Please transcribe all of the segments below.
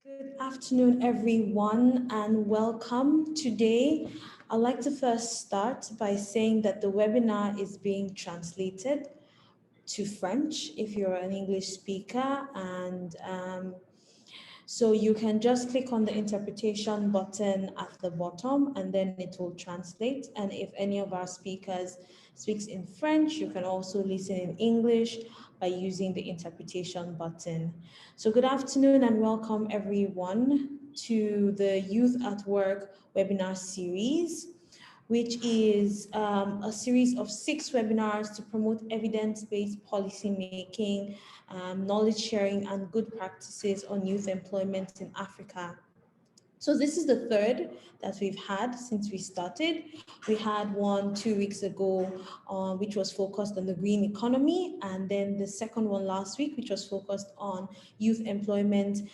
Good afternoon, everyone, and welcome. Today, I'd like to first start by saying that the webinar is being translated to French if you're an English speaker, and so you can just click on the interpretation button at the bottom and then it will translate. And if any of our speakers speaks in French, you can also listen in English by using the interpretation button. So good afternoon and welcome everyone to the Youth at Work webinar series, which is a series of 6 webinars to promote evidence-based policy making, knowledge sharing, and good practices on youth employment in Africa. So this is the third that we've had since we started. We had one 2 weeks ago, which was focused on the green economy, and then the second one last week, which was focused on youth employment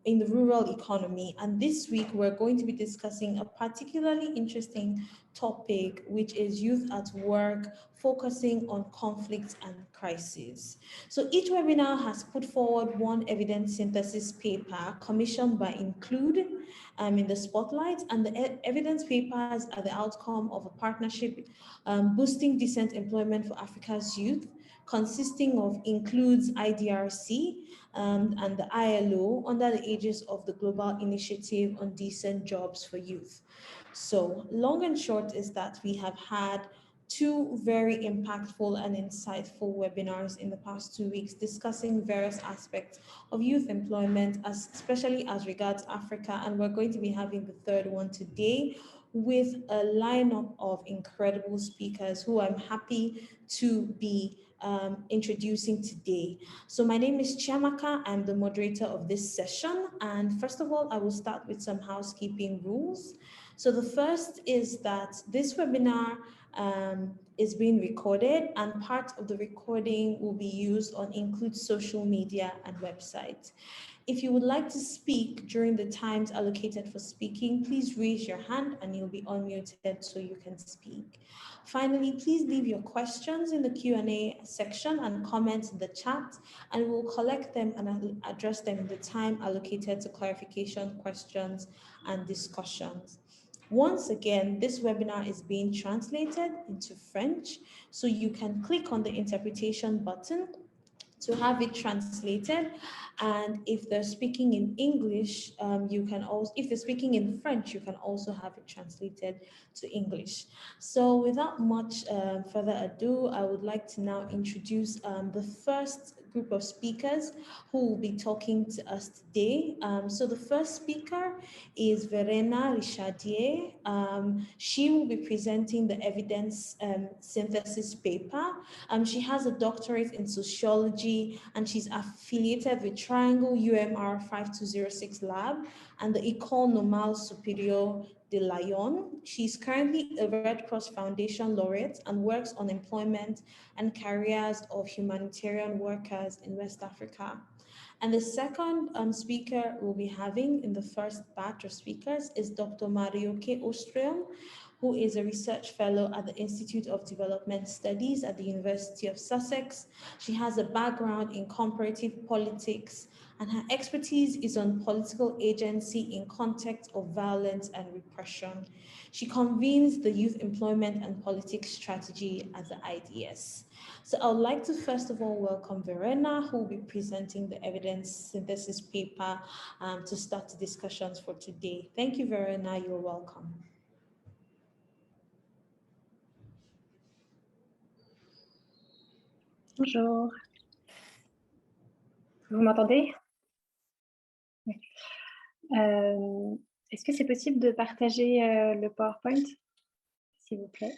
in the rural economy. And this week, we're going to be discussing a particularly interesting topic, which is youth at work, focusing on conflict and crisis. So each webinar has put forward one evidence synthesis paper commissioned by Include in the spotlight, and the evidence papers are the outcome of a partnership boosting decent employment for Africa's youth, consisting of Include's IDRC and the ILO under the aegis of the Global Initiative on Decent Jobs for Youth. So long and short is that we have had 2 very impactful and insightful webinars in the past 2 weeks discussing various aspects of youth employment, especially as regards Africa. And we're going to be having the third one today with a lineup of incredible speakers who I'm happy to be introducing today. So my name is Chiamaka. I'm the moderator of this session. And first of all, I will start with some housekeeping rules. So the first is that this webinar is being recorded, and part of the recording will be used on Include social media and website. If you would like to speak during the times allocated for speaking, please raise your hand and you'll be unmuted so you can speak. Finally, please leave your questions in the Q&A section and comments in the chat, and we'll collect them and address them in the time allocated to clarification, questions, and discussions. Once again, this webinar is being translated into French, so you can click on the interpretation button to have it translated. And if they're speaking in English, you can also, if they're speaking in French, you can also have it translated to English. So without much further ado, I would like to now introduce the first group of speakers who will be talking to us today. So the first speaker is Verena Richardier. She will be presenting the evidence synthesis paper. She has a doctorate in sociology and she's affiliated with Triangle UMR 5206 Lab and the École Normale Supérieure de Lyon. She's currently a Red Cross Foundation laureate and works on employment and careers of humanitarian workers in West Africa. And the second speaker we'll be having in the first batch of speakers is Dr. Marjoke Oosterom, who is a research fellow at the Institute of Development Studies at the University of Sussex. She has a background in comparative politics, and her expertise is on political agency in context of violence and repression. She convenes the Youth Employment and Politics Strategy at the IDS. So I would like to first of all welcome Verena, who will be presenting the evidence synthesis paper to start the discussions for today. Thank you, Verena. You're welcome. Bonjour. Vous m'entendez? Est-ce que c'est possible de partager le PowerPoint, s'il vous plaît?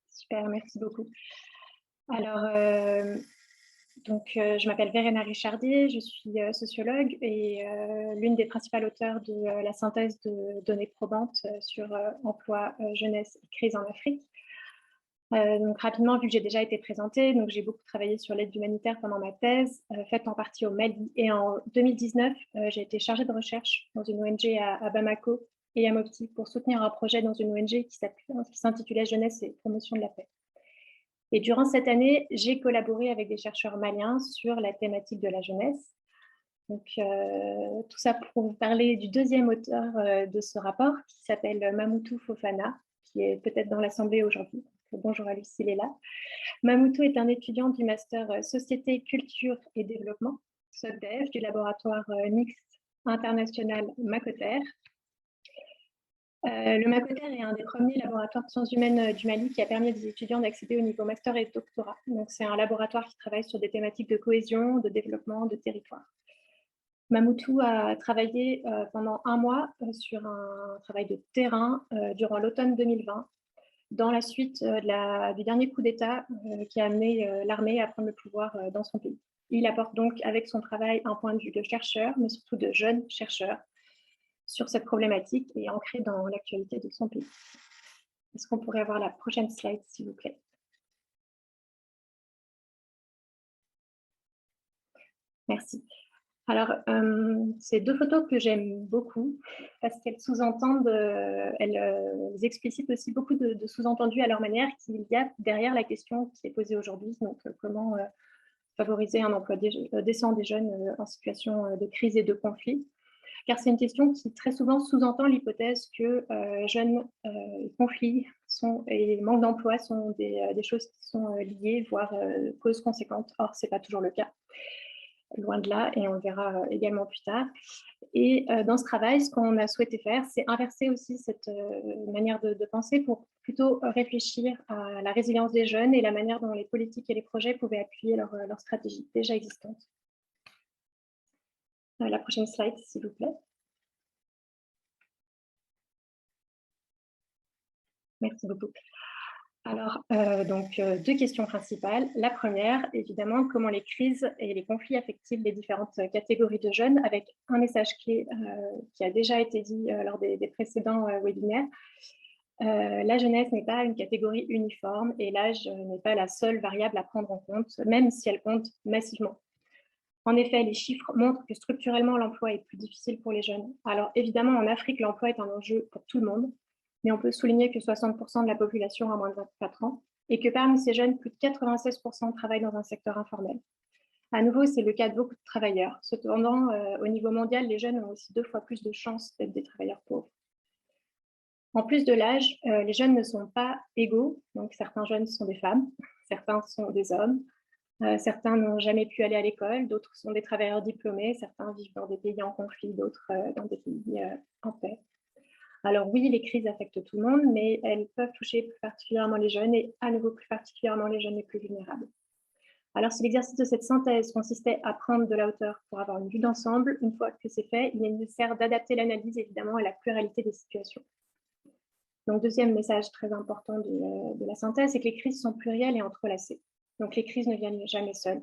Super, merci beaucoup. Alors, je m'appelle Verena Richardier, je suis sociologue et l'une des principales auteurs de la synthèse de données probantes sur emploi, jeunesse et crise en Afrique. Donc rapidement, vu que j'ai déjà été présentée, donc j'ai beaucoup travaillé sur l'aide humanitaire pendant ma thèse, faite en partie au Mali. Et en 2019, j'ai été chargée de recherche dans une ONG à Bamako et à Mopti pour soutenir un projet dans une ONG qui s'intitulait Jeunesse et promotion de la paix. Et durant cette année, j'ai collaboré avec des chercheurs maliens sur la thématique de la jeunesse. Donc, tout ça pour vous parler du deuxième auteur de ce rapport, qui s'appelle Mamoutou Fofana, qui est peut-être dans l'Assemblée aujourd'hui. Bonjour à lui s'il est là. Mamoutou est un étudiant du master Société, Culture et Développement, SOCDEV, du laboratoire mixte international Macoter. Le Macoter est un des premiers laboratoires de sciences humaines du Mali qui a permis à des étudiants d'accéder au niveau master et doctorat. Donc, c'est un laboratoire qui travaille sur des thématiques de cohésion, de développement, de territoire. Mamoutou a travaillé pendant un mois sur un travail de terrain durant l'automne 2020, dans la suite du dernier coup d'État qui a amené l'armée à prendre le pouvoir dans son pays. Il apporte donc avec son travail un point de vue de chercheur, mais surtout de jeunes chercheurs, sur cette problématique et ancrée dans l'actualité de son pays. Est-ce qu'on pourrait avoir la prochaine slide, s'il vous plaît? Merci. Alors, c'est deux photos que j'aime beaucoup parce qu'elles sous-entendent, elles explicitent aussi beaucoup de sous-entendus à leur manière qu'il y a derrière la question qui est posée aujourd'hui, donc comment favoriser un emploi décent des jeunes en situation de crise et de conflit. Car c'est une question qui très souvent sous-entend l'hypothèse que jeunes conflits et manque d'emploi sont des choses qui sont liées, voire causes conséquentes. Or, ce n'est pas toujours le cas. Loin de là, et on le verra également plus tard. Et dans ce travail, ce qu'on a souhaité faire, c'est inverser aussi cette manière de penser pour plutôt réfléchir à la résilience des jeunes et la manière dont les politiques et les projets pouvaient appuyer leur stratégie déjà existante. La prochaine slide, s'il vous plaît. Merci beaucoup. Alors, deux questions principales. La première, évidemment, comment les crises et les conflits affectent-ils les différentes catégories de jeunes, avec un message clé qui a déjà été dit lors des précédents webinaires. La jeunesse n'est pas une catégorie uniforme et l'âge n'est pas la seule variable à prendre en compte, même si elle compte massivement. En effet, les chiffres montrent que structurellement, l'emploi est plus difficile pour les jeunes. Alors évidemment, en Afrique, l'emploi est un enjeu pour tout le monde, mais on peut souligner que 60% de la population a moins de 24 ans et que parmi ces jeunes, plus de 96% travaillent dans un secteur informel. À nouveau, c'est le cas de beaucoup de travailleurs. Cependant, au niveau mondial, les jeunes ont aussi 2 fois plus de chances d'être des travailleurs pauvres. En plus de l'âge, les jeunes ne sont pas égaux. Donc, certains jeunes sont des femmes, certains sont des hommes, certains n'ont jamais pu aller à l'école, d'autres sont des travailleurs diplômés, certains vivent dans des pays en conflit, d'autres dans des pays en paix. Alors oui, les crises affectent tout le monde, mais elles peuvent toucher plus particulièrement les jeunes et à nouveau plus particulièrement les jeunes les plus vulnérables. Alors si l'exercice de cette synthèse consistait à prendre de la hauteur pour avoir une vue d'ensemble, une fois que c'est fait, il est nécessaire d'adapter l'analyse évidemment à la pluralité des situations. Donc deuxième message très important de la synthèse, c'est que les crises sont plurielles et entrelacées. Donc les crises ne viennent jamais seules.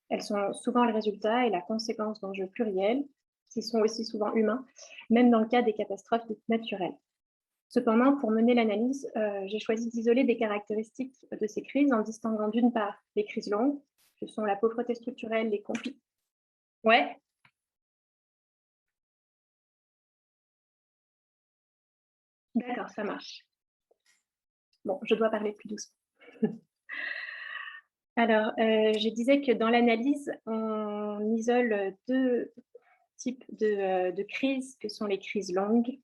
Elles sont souvent le résultat et la conséquence d'enjeux pluriels, qui sont aussi souvent humains, même dans le cas des catastrophes naturelles. Cependant, pour mener l'analyse, j'ai choisi d'isoler des caractéristiques de ces crises en distinguant d'une part les crises longues, que sont la pauvreté structurelle, les conflits. Ouais. D'accord, ça marche. Bon, je dois parler plus doucement. Alors, je disais que dans l'analyse, on isole 2 types de crises, que sont les crises longues,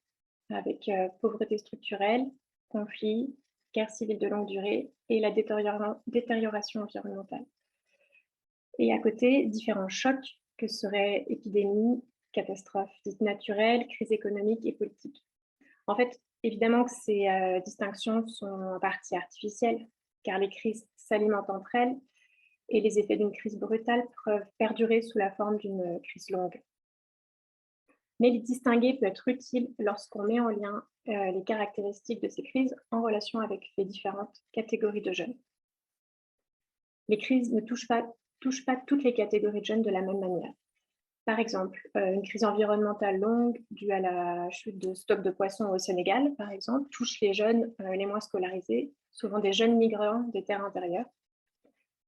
avec pauvreté structurelle, conflits, guerre civile de longue durée et la détérioration environnementale. Et à côté, différents chocs que seraient épidémies, catastrophes dites naturelles, crises économiques et politiques. En fait, évidemment que ces distinctions sont en partie artificielles, car les crises s'alimentent entre elles et les effets d'une crise brutale peuvent perdurer sous la forme d'une crise longue. Mais les distinguer peut être utile lorsqu'on met en lien les caractéristiques de ces crises en relation avec les différentes catégories de jeunes. Les crises ne touchent pas toutes les catégories de jeunes de la même manière. Par exemple, une crise environnementale longue due à la chute de stocks de poissons au Sénégal, par exemple, touche les jeunes les moins scolarisés, souvent des jeunes migrants des terres intérieures.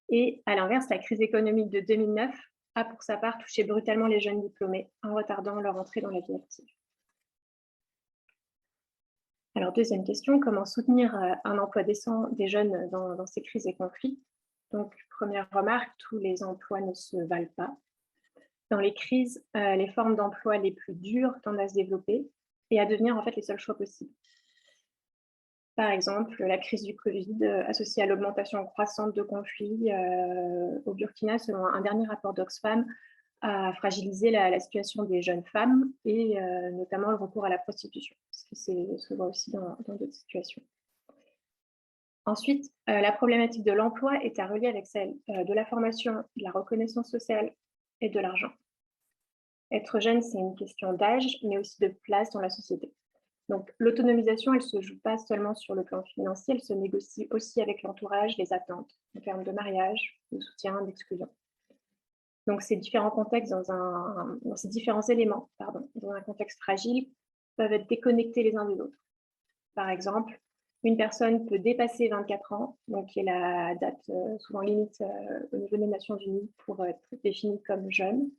Et à l'inverse, la crise économique de 2009 a pour sa part touché brutalement les jeunes diplômés en retardant leur entrée dans la vie active. Alors, deuxième question, comment soutenir un emploi décent des jeunes dans ces crises et conflits? Donc, première remarque, tous les emplois ne se valent pas. Dans les crises, les formes d'emploi les plus dures tendent à se développer et à devenir en fait les seuls choix possibles. Par exemple, la crise du Covid associée à l'augmentation croissante de conflits au Burkina, selon un dernier rapport d'Oxfam, a fragilisé la situation des jeunes femmes et notamment le recours à la prostitution, ce qui se voit aussi dans d'autres situations. Ensuite, la problématique de l'emploi est à relier avec celle de la formation, de la reconnaissance sociale et de l'argent. Être jeune, c'est une question d'âge, mais aussi de place dans la société. Donc, l'autonomisation, elle ne se joue pas seulement sur le plan financier, elle se négocie aussi avec l'entourage, les attentes en termes de mariage, de soutien, d'exclusion. Donc, ces différents contextes, dans ces différents éléments, dans un contexte fragile, peuvent être déconnectés les uns des autres. Par exemple, une personne peut dépasser 24 ans, donc qui est la date souvent limite au niveau des Nations Unies pour être définie comme jeune,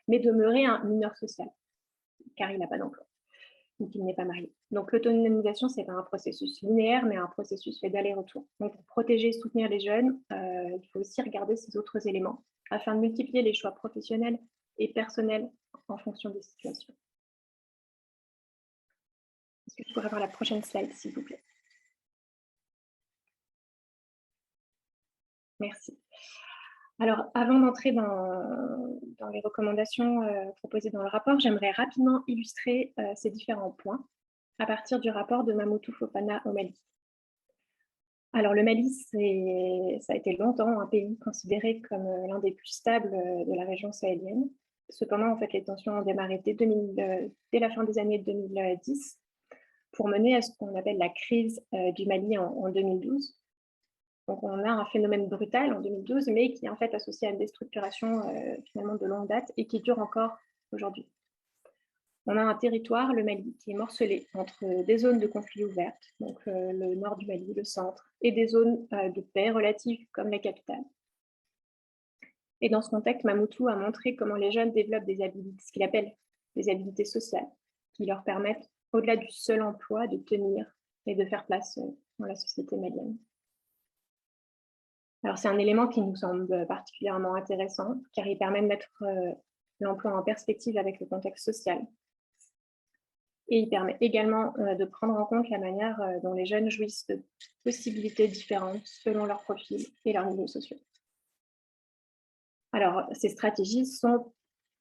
mais demeurer un mineur social, car il n'a pas d'emploi ou qu'il n'est pas marié. Donc l'autonomisation, c'est pas un processus linéaire, mais un processus fait d'aller-retour. Donc pour protéger et soutenir les jeunes, il faut aussi regarder ces autres éléments afin de multiplier les choix professionnels et personnels en fonction des situations. Est-ce que je pourrais avoir la prochaine slide, s'il vous plaît? Merci. Alors, avant d'entrer dans les recommandations proposées dans le rapport, j'aimerais rapidement illustrer ces différents points à partir du rapport de Mamoudou Fofana au Mali. Alors, le Mali, ça a été longtemps un pays considéré comme l'un des plus stables de la région sahélienne. Cependant, en fait, les tensions ont démarré dès la fin des années 2010 pour mener à ce qu'on appelle la crise du Mali en 2012. Donc, on a un phénomène brutal en 2012, mais qui est en fait associé à une déstructuration finalement de longue date et qui dure encore aujourd'hui. On a un territoire, le Mali, qui est morcelé entre des zones de conflits ouvertes, donc le nord du Mali, le centre, et des zones de paix relatives comme la capitale. Et dans ce contexte, Mamoudou a montré comment les jeunes développent des habilités, ce qu'il appelle des habilités sociales, qui leur permettent, au-delà du seul emploi, de tenir et de faire place dans la société malienne. Alors, c'est un élément qui nous semble particulièrement intéressant, car il permet de mettre l'emploi en perspective avec le contexte social. Et il permet également de prendre en compte la manière dont les jeunes jouissent de possibilités différentes selon leur profil et leurs milieux sociaux. Alors, ces stratégies sont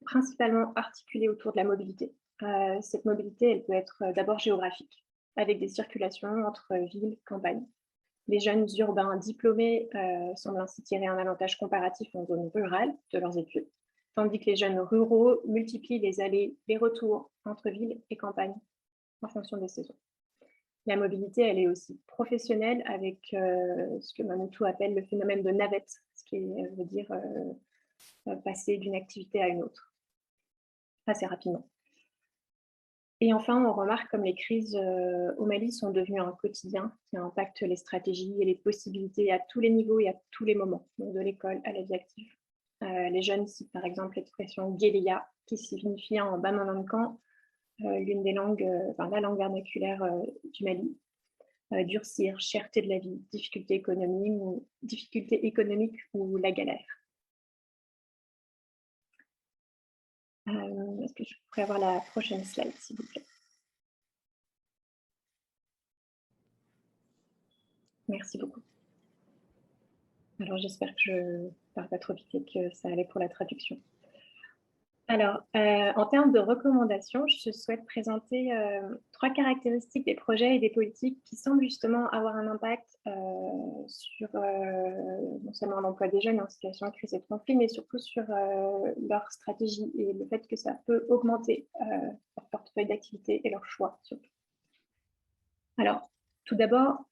principalement articulées autour de la mobilité. Cette mobilité, elle peut être d'abord géographique, avec des circulations entre villes et campagnes. Les jeunes urbains diplômés semblent ainsi tirer un avantage comparatif en zone rurale de leurs études, tandis que les jeunes ruraux multiplient les allers, les retours entre villes et campagnes en fonction des saisons. La mobilité, elle est aussi professionnelle avec ce que Mamoudou appelle le phénomène de navette, ce qui veut dire passer d'une activité à une autre assez rapidement. Et enfin, on remarque comme les crises au Mali sont devenues un quotidien qui impacte les stratégies et les possibilités à tous les niveaux et à tous les moments, donc de l'école à la vie active. Les jeunes citent par exemple l'expression guérilla, qui signifie en bamanankan l'une des langues, la langue vernaculaire du Mali. Durcir, cherté de la vie, difficulté économique ou la galère. Est-ce que je pourrais avoir la prochaine slide, s'il vous plaît? Merci beaucoup. Alors, j'espère que je ne parle pas trop vite et que ça allait pour la traduction. Alors, en termes de recommandations, je souhaite présenter 3 caractéristiques des projets et des politiques qui semblent justement avoir un impact sur non seulement l'emploi des jeunes en situation de crise et de conflit, mais surtout sur leur stratégie et le fait que ça peut augmenter leur portefeuille d'activité et leur choix surtout. Alors, tout d'abord,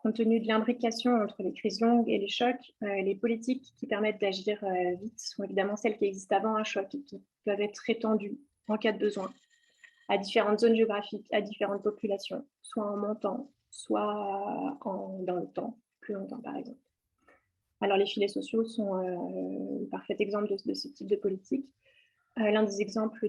compte tenu de l'imbrication entre les crises longues et les chocs, les politiques qui permettent d'agir vite sont évidemment celles qui existent avant un choc et qui peuvent être étendues en cas de besoin à différentes zones géographiques, à différentes populations, soit en montant, soit dans le temps, plus longtemps par exemple. Alors les filets sociaux sont un parfait exemple de ce type de politique. L'un des exemples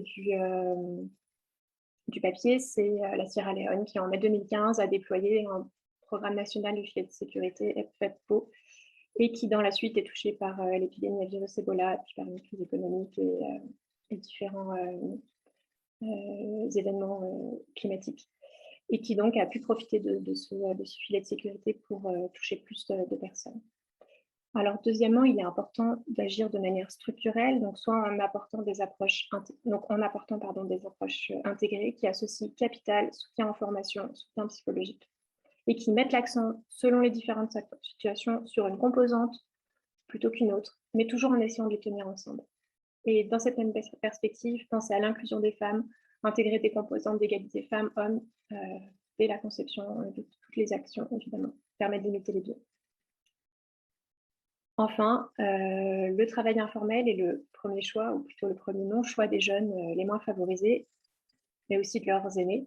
du papier, c'est la Sierra Leone qui, en mai 2015, a déployé un programme national du filet de sécurité FFPO et qui, dans la suite, est touché par l'épidémie à virus Ebola, puis par une crise économique et différents événements climatiques, et qui donc a pu profiter de ce filet de sécurité pour toucher plus de personnes. Alors, deuxièmement, il est important d'agir de manière structurelle, donc soit en apportant des approches, des approches intégrées qui associent capital, soutien en formation, soutien psychologique, et qui mettent l'accent, selon les différentes situations, sur une composante plutôt qu'une autre, mais toujours en essayant de les tenir ensemble. Et dans cette même perspective, penser à l'inclusion des femmes, intégrer des composantes d'égalité femmes-hommes dès la conception de toutes les actions, évidemment, permet de limiter les biais. Enfin, le travail informel est le premier choix, ou plutôt le premier non-choix des jeunes les moins favorisés, mais aussi de leurs aînés.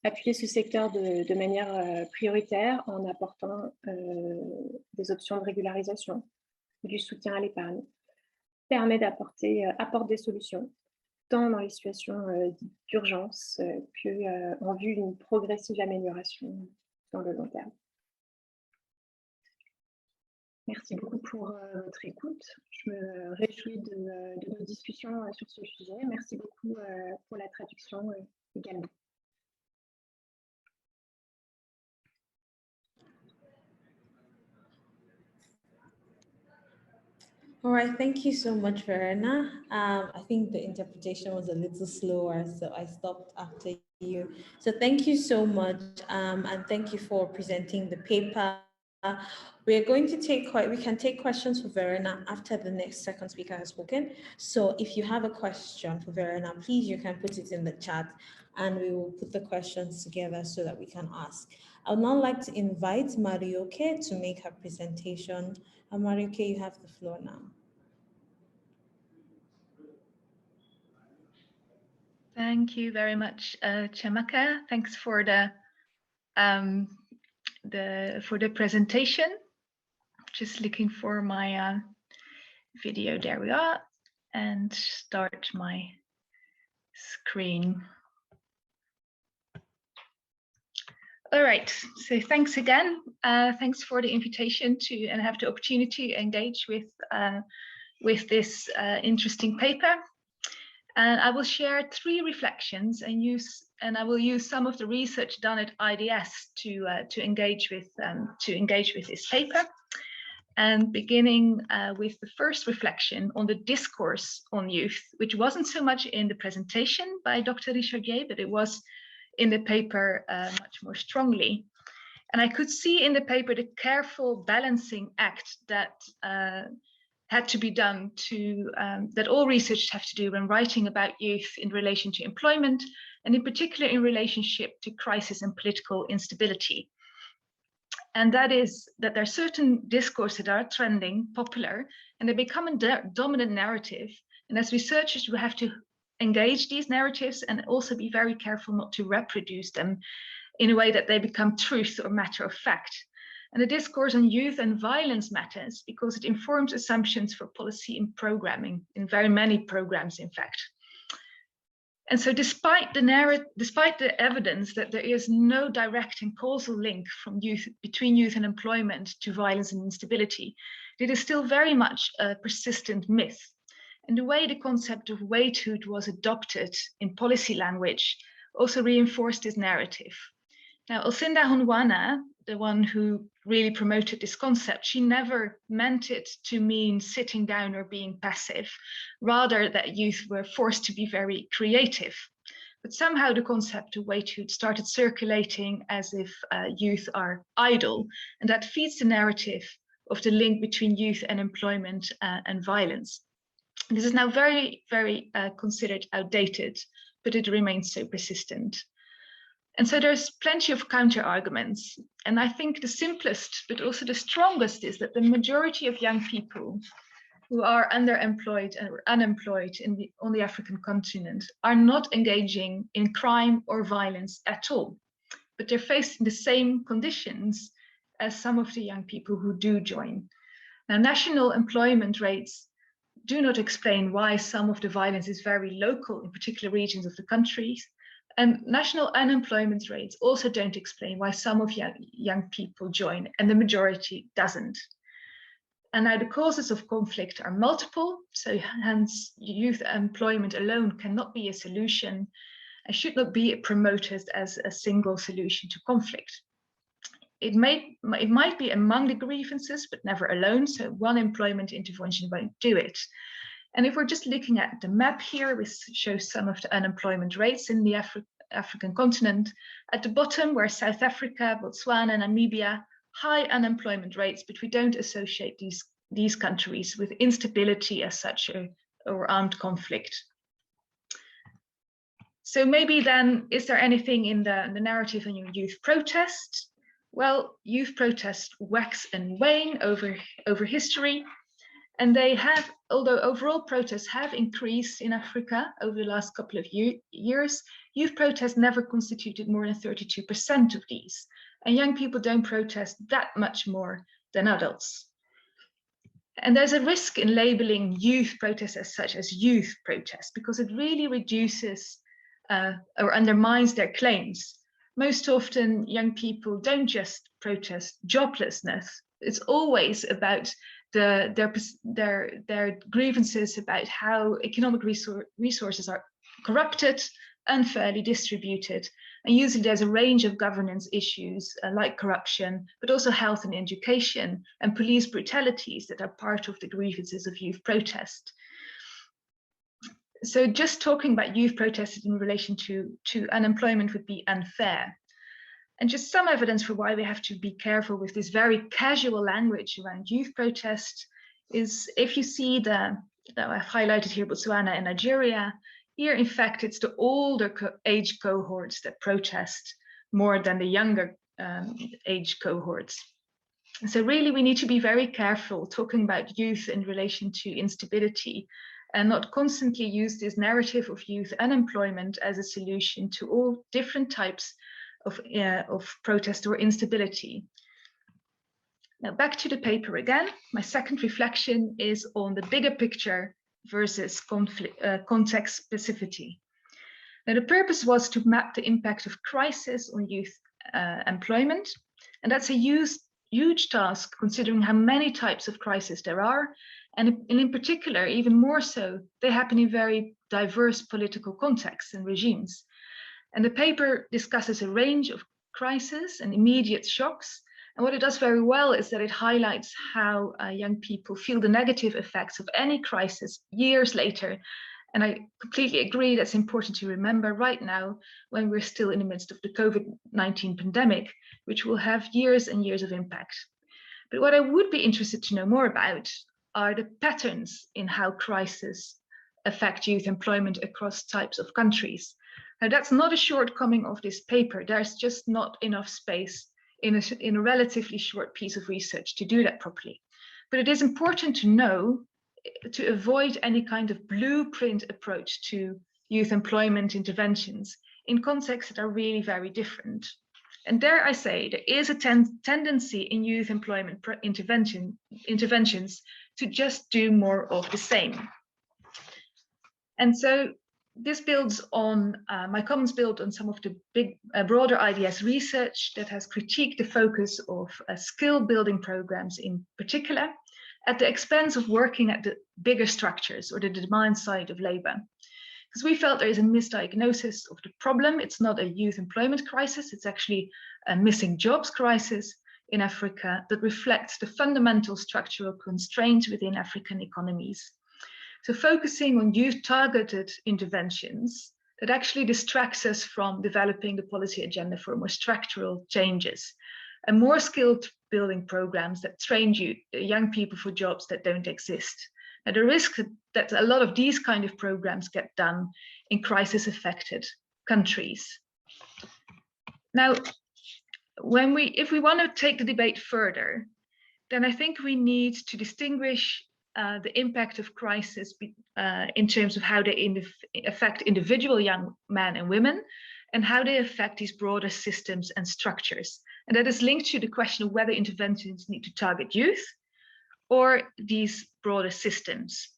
Appuyer ce secteur de manière prioritaire en apportant des options de régularisation, du soutien à l'épargne, permet apporte des solutions, tant dans les situations d'urgence qu'en vue d'une progressive amélioration dans le long terme. Merci beaucoup pour votre écoute. Je me réjouis de nos discussions sur ce sujet. Merci beaucoup pour la traduction également. All right, thank you so much, Verena. I think the interpretation was a little slower, so I stopped after you. So thank you so much, and thank you for presenting the paper. We are going to we can take questions for Verena after the next second speaker has spoken. So if you have a question for Verena, please, you can put it in the chat and we will put the questions together so that we can ask. I would now like to invite Marjoke to make her presentation. Marjoke, you have the floor now. Thank you very much, Chiamaka. Thanks for the presentation. Just looking for my video. There we are, and start my screen. All right. So thanks again. Thanks for the invitation to and have the opportunity to engage with this interesting paper. And I will share 3 reflections and I will use some of the research done at IDS to engage with this paper. And beginning with the first reflection on the discourse on youth, which wasn't so much in the presentation by Dr. Richardier, but it was in the paper much more strongly. And I could see in the paper the careful balancing act that had to be done that all researchers have to do when writing about youth in relation to employment, and in particular in relationship to crisis and political instability. And that is that there are certain discourses that are trending, popular, and they become a dominant narrative. And as researchers, we have to engage these narratives and also be very careful not to reproduce them in a way that they become truth or matter of fact. And the discourse on youth and violence matters because it informs assumptions for policy and programming in very many programs, in fact. And so despite the evidence that there is no direct and causal link between youth and employment to violence and instability, it is still very much a persistent myth. And the way the concept of waithood was adopted in policy language also reinforced this narrative. Now, Alcindor Honwana, the one who really promoted this concept, she never meant it to mean sitting down or being passive, rather that youth were forced to be very creative. But somehow the concept of waithood started circulating as if youth are idle, and that feeds the narrative of the link between youth and employment and violence. This is now very, very considered outdated, but it remains so persistent. And so there's plenty of counter arguments. And I think the simplest, but also the strongest, is that the majority of young people who are underemployed or unemployed on the African continent are not engaging in crime or violence at all, but they're facing the same conditions as some of the young people who do join. Now, national employment rates do not explain why some of the violence is very local in particular regions of the countries. And national unemployment rates also don't explain why some of young people join and the majority doesn't. And now the causes of conflict are multiple, so hence youth employment alone cannot be a solution and should not be promoted as a single solution to conflict. It might be among the grievances, but never alone, so one employment intervention won't do it. And if we're just looking at the map here, which shows some of the unemployment rates in the African continent, at the bottom were South Africa, Botswana, Namibia, high unemployment rates, but we don't associate these countries with instability as such or armed conflict. So maybe then, is there anything in the narrative in your youth protest? Well, youth protests wax and wane over history. And they have, although overall protests have increased in Africa over the last couple of years, youth protests never constituted more than 32% of these. And young people don't protest that much more than adults. And there's a risk in labeling youth protests as such as youth protests, because it really reduces or undermines their claims. Most often, young people don't just protest joblessness. It's always about their grievances about how economic resources are corrupted, unfairly distributed, and usually there's a range of governance issues like corruption, but also health and education and police brutalities that are part of the grievances of youth protest. So just talking about youth protests in relation to unemployment would be unfair. And just some evidence for why we have to be careful with this very casual language around youth protest is if you see that I've highlighted here, Botswana and Nigeria, here in fact it's the older age cohorts that protest more than the younger age cohorts. So really we need to be very careful talking about youth in relation to instability and not constantly use this narrative of youth unemployment as a solution to all different types of protest or instability. Now back to the paper again. My second reflection is on the bigger picture versus context specificity. Now the purpose was to map the impact of crisis on youth employment, and that's a huge task considering how many types of crises there are, and in particular, even more so, they happen in very diverse political contexts and regimes. And the paper discusses a range of crises and immediate shocks. And what it does very well is that it highlights how young people feel the negative effects of any crisis years later. And I completely agree that's important to remember right now when we're still in the midst of the COVID-19 pandemic, which will have years and years of impact. But what I would be interested to know more about are the patterns in how crises affect youth employment across types of countries. Now, that's not a shortcoming of this paper. There's just not enough space in a relatively short piece of research to do that properly. But it is important to know to avoid any kind of blueprint approach to youth employment interventions in contexts that are really very different. And dare I say, there is a tendency in youth employment interventions to just do more of the same. And so this builds on, my comments build on some of the big, broader IDS research that has critiqued the focus of skill building programs in particular, at the expense of working at the bigger structures or the demand side of labor. Because we felt there is a misdiagnosis of the problem. It's not a youth employment crisis, it's actually a missing jobs crisis in Africa that reflects the fundamental structural constraints within African economies. So focusing on youth-targeted interventions that actually distracts us from developing the policy agenda for more structural changes and more skilled building programs that train young people for jobs that don't exist. Now, the risk that a lot of these kind of programs get done in crisis-affected countries. Now, if we want to take the debate further, then I think we need to distinguish the impact of crisis in terms of how they affect individual young men and women, and how they affect these broader systems and structures. And that is linked to the question of whether interventions need to target youth or these broader systems.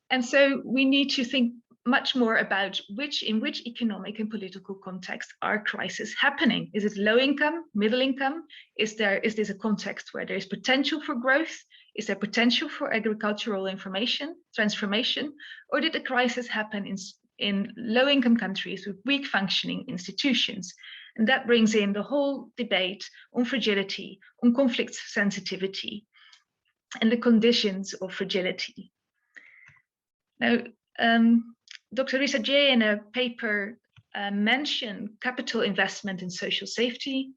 And so we need to think much more about in which economic and political context are crises happening. Is it low income, middle income? Is this a context where there is potential for growth? Is there potential for agricultural transformation? Or did the crisis happen in low income countries with weak functioning institutions? And that brings in the whole debate on fragility, on conflict sensitivity, and the conditions of fragility. Now, Dr. Richardier in a paper mentioned capital investment in social safety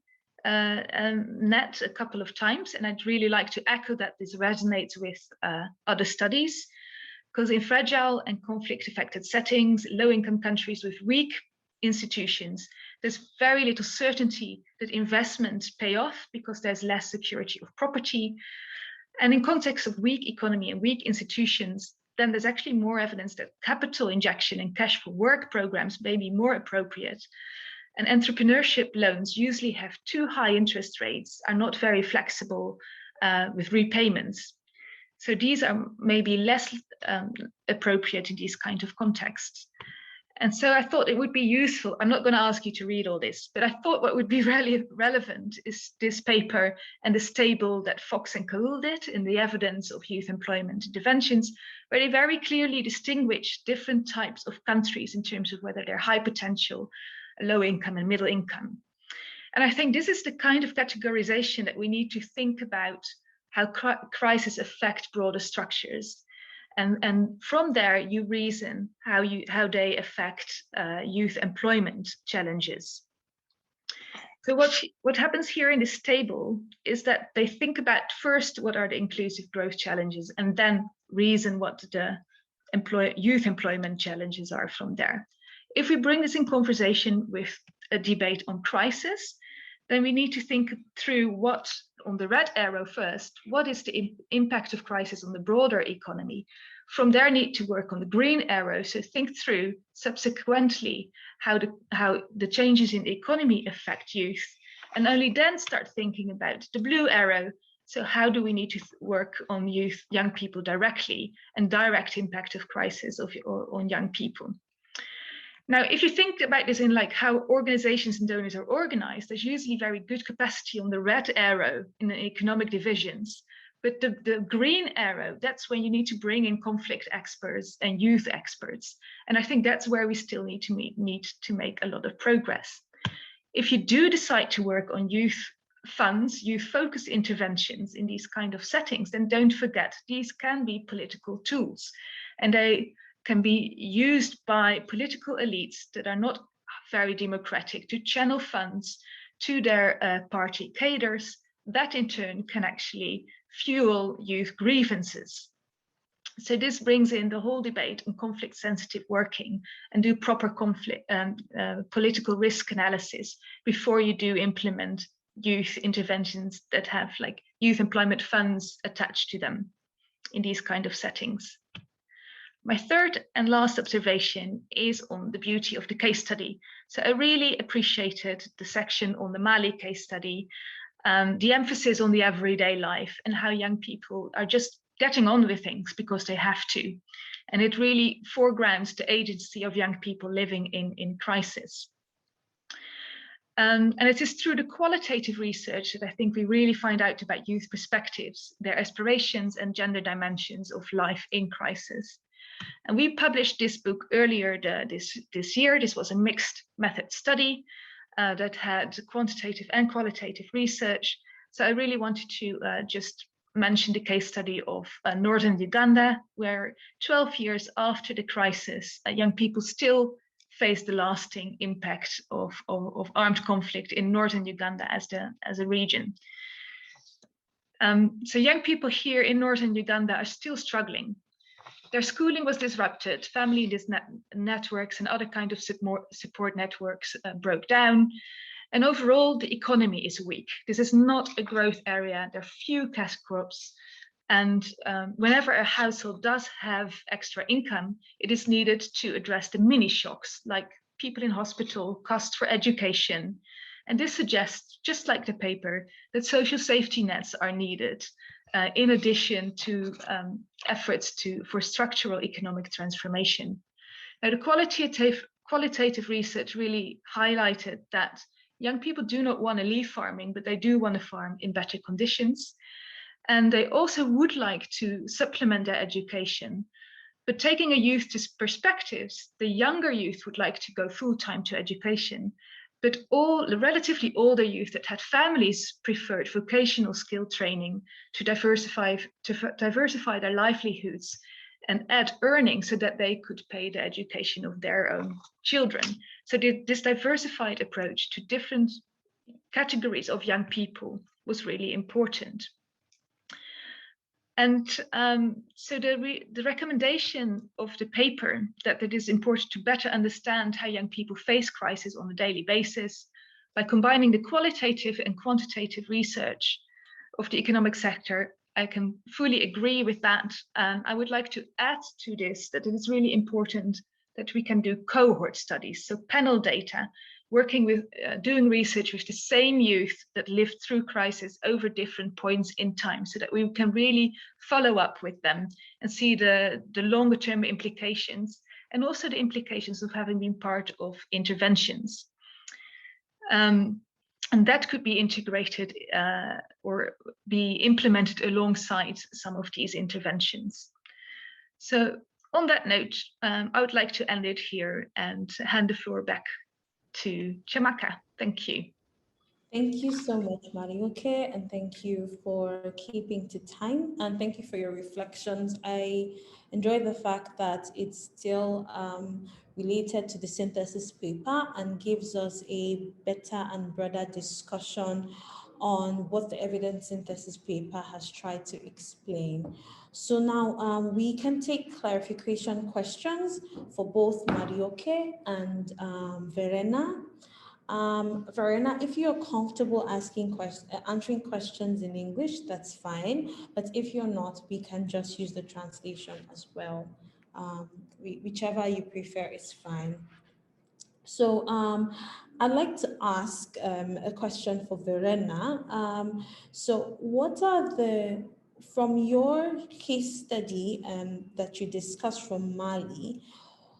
net a couple of times, and I'd really like to echo that this resonates with other studies, because in fragile and conflict-affected settings, low-income countries with weak institutions, there's very little certainty that investments pay off because there's less security of property. And in context of weak economy and weak institutions, then there's actually more evidence that capital injection and cash for work programs may be more appropriate. And entrepreneurship loans usually have too high interest rates, are not very flexible with repayments. So these are maybe less appropriate in these kind of contexts. And so I thought it would be useful. I'm not going to ask you to read all this, but I thought what would be really relevant is this paper and this table that Fox and Cahool did in the evidence of youth employment interventions, where they very clearly distinguish different types of countries in terms of whether they're high potential, low income, and middle income. And I think this is the kind of categorization that we need to think about how crises affect broader structures. And from there, you reason how they affect youth employment challenges. So what happens here in this table is that they think about first what are the inclusive growth challenges, and then reason what the youth employment challenges are from there. If we bring this in conversation with a debate on crisis, then we need to think through what, on the red arrow first, what is the impact of crisis on the broader economy? From there, need to work on the green arrow, so think through subsequently how the changes in the economy affect youth, and only then start thinking about the blue arrow, so how do we need to work on young people directly, and direct impact of crisis on young people. Now, if you think about this in like how organizations and donors are organized, there's usually very good capacity on the red arrow in the economic divisions. But the green arrow, that's when you need to bring in conflict experts and youth experts. And I think that's where we still need to make a lot of progress. If you do decide to work on youth funds, youth-focused interventions in these kind of settings, then don't forget, these can be political tools. And they can be used by political elites that are not very democratic to channel funds to their party cadres. That in turn can actually fuel youth grievances. So this brings in the whole debate on conflict sensitive working, and do proper conflict political risk analysis before you do implement youth interventions that have like youth employment funds attached to them in these kind of settings. My third and last observation is on the beauty of the case study. So I really appreciated the section on the Mali case study, the emphasis on the everyday life and how young people are just getting on with things because they have to. And it really foregrounds the agency of young people living in crisis. And it is through the qualitative research that I think we really find out about youth perspectives, their aspirations and gender dimensions of life in crisis. And we published this book earlier this year. This was a mixed method study that had quantitative and qualitative research. So I really wanted to just mention the case study of northern Uganda, where 12 years after the crisis, young people still face the lasting impact of armed conflict in northern Uganda as a region. So young people here in northern Uganda are still struggling. Their schooling was disrupted, family networks and other kind of support networks broke down. And overall, the economy is weak. This is not a growth area. There are few cash crops. And whenever a household does have extra income, it is needed to address the mini shocks, like people in hospital, costs for education. And this suggests, just like the paper, that social safety nets are needed in addition to efforts for structural economic transformation. Now, the qualitative research really highlighted that young people do not want to leave farming, but they do want to farm in better conditions. And they also would like to supplement their education. But taking a youth's perspectives, the younger youth would like to go full-time to education, but all the relatively older youth that had families preferred vocational skill training to diversify their livelihoods and add earnings so that they could pay the education of their own children. So this diversified approach to different categories of young people was really important. And so the recommendation of the paper that it is important to better understand how young people face crisis on a daily basis by combining the qualitative and quantitative research of the economic sector, I can fully agree with that. I would like to add to this that it is really important that we can do cohort studies, so panel data, working with doing research with the same youth that lived through crisis over different points in time, so that we can really follow up with them and see the longer term implications and also the implications of having been part of interventions. And that could be integrated or be implemented alongside some of these interventions. So on that note, I would like to end it here and hand the floor back to Chiamaka. Thank you. Thank you so much, Marjoke, and thank you for keeping to time, and thank you for your reflections. I enjoy the fact that it's still related to the synthesis paper and gives us a better and broader discussion on what the evidence synthesis paper has tried to explain. So now we can take clarification questions for both Marjoke and Verena. Verena, if you're comfortable answering questions in English, that's fine. But if you're not, we can just use the translation as well. Whichever you prefer is fine. So I'd like to ask a question for Verena. So what are from your case study that you discussed from Mali,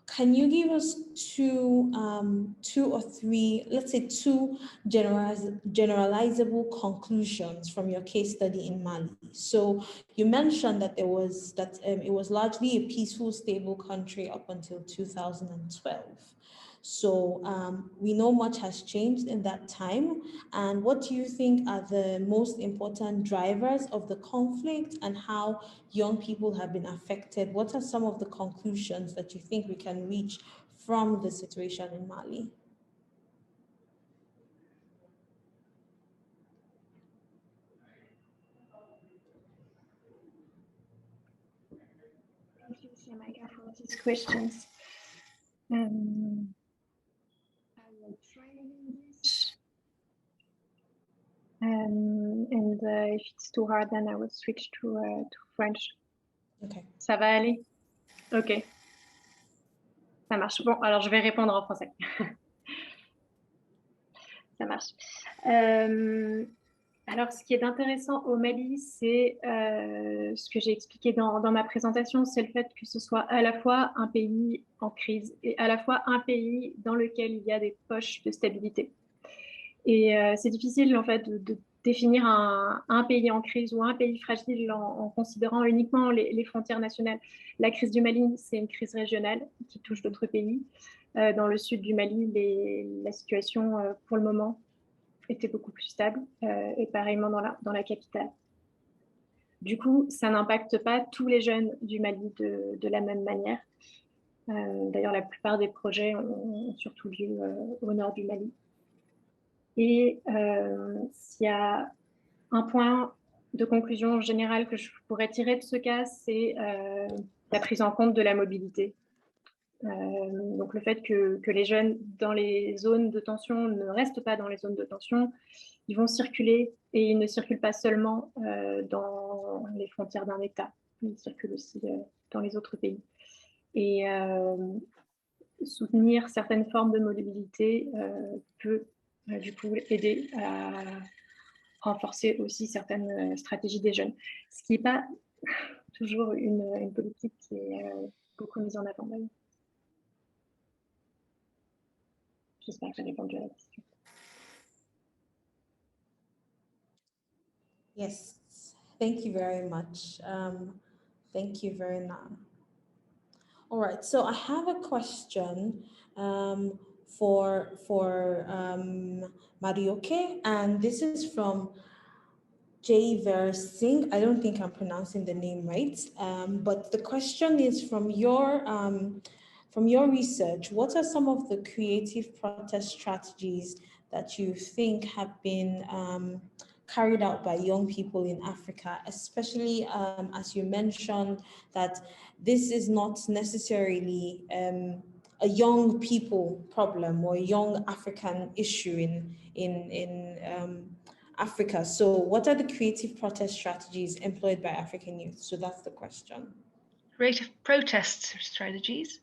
can you give us two or three, let's say two generalizable conclusions from your case study in Mali? So you mentioned that it was largely a peaceful, stable country up until 2012. So we know much has changed in that time. And what do you think are the most important drivers of the conflict and how young people have been affected? What are some of the conclusions that you think we can reach from the situation in Mali? Thank you, Chiamaka, for these questions. I will try in English. And if it's too hard, then I will switch to French. Okay. Ça va aller? Ok. Ça marche. Bon, alors je vais répondre en français. Ça marche. Alors, ce qui est intéressant au Mali, c'est ce que j'ai expliqué dans ma présentation, c'est le fait que ce soit à la fois un pays en crise et à la fois un pays dans lequel il y a des poches de stabilité. Et c'est difficile, en fait, de définir un pays en crise ou un pays fragile en considérant uniquement les frontières nationales. La crise du Mali, c'est une crise régionale qui touche d'autres pays. Dans le sud du Mali, la situation, pour le moment, était beaucoup plus stable, et pareillement dans la capitale. Du coup, ça n'impacte pas tous les jeunes du Mali de la même manière. D'ailleurs, la plupart des projets ont surtout lieu au nord du Mali. Et s'il y a un point de conclusion générale que je pourrais tirer de ce cas, c'est la prise en compte de la mobilité. Donc le fait que les jeunes dans les zones de tension ne restent pas dans les zones de tension, ils vont circuler et ils ne circulent pas seulement dans les frontières d'un État, ils circulent aussi dans les autres pays. Et soutenir certaines formes de mobilité peut du coup aider à renforcer aussi certaines stratégies des jeunes, ce qui n'est pas toujours une politique qui est beaucoup mise en avant d'ailleurs. J'espère que j'ai répondu à la question. Yes, thank you very much. Thank you, Verena. All right, so I have a question for Marjoke, and this is from Jay Singh. I don't think I'm pronouncing the name right, but the question is from your research. What are some of the creative protest strategies that you think have been carried out by young people in Africa, especially as you mentioned that this is not necessarily a young people problem or a young African issue in Africa. So what are the creative protest strategies employed by African youth? So that's the question. Creative protest strategies?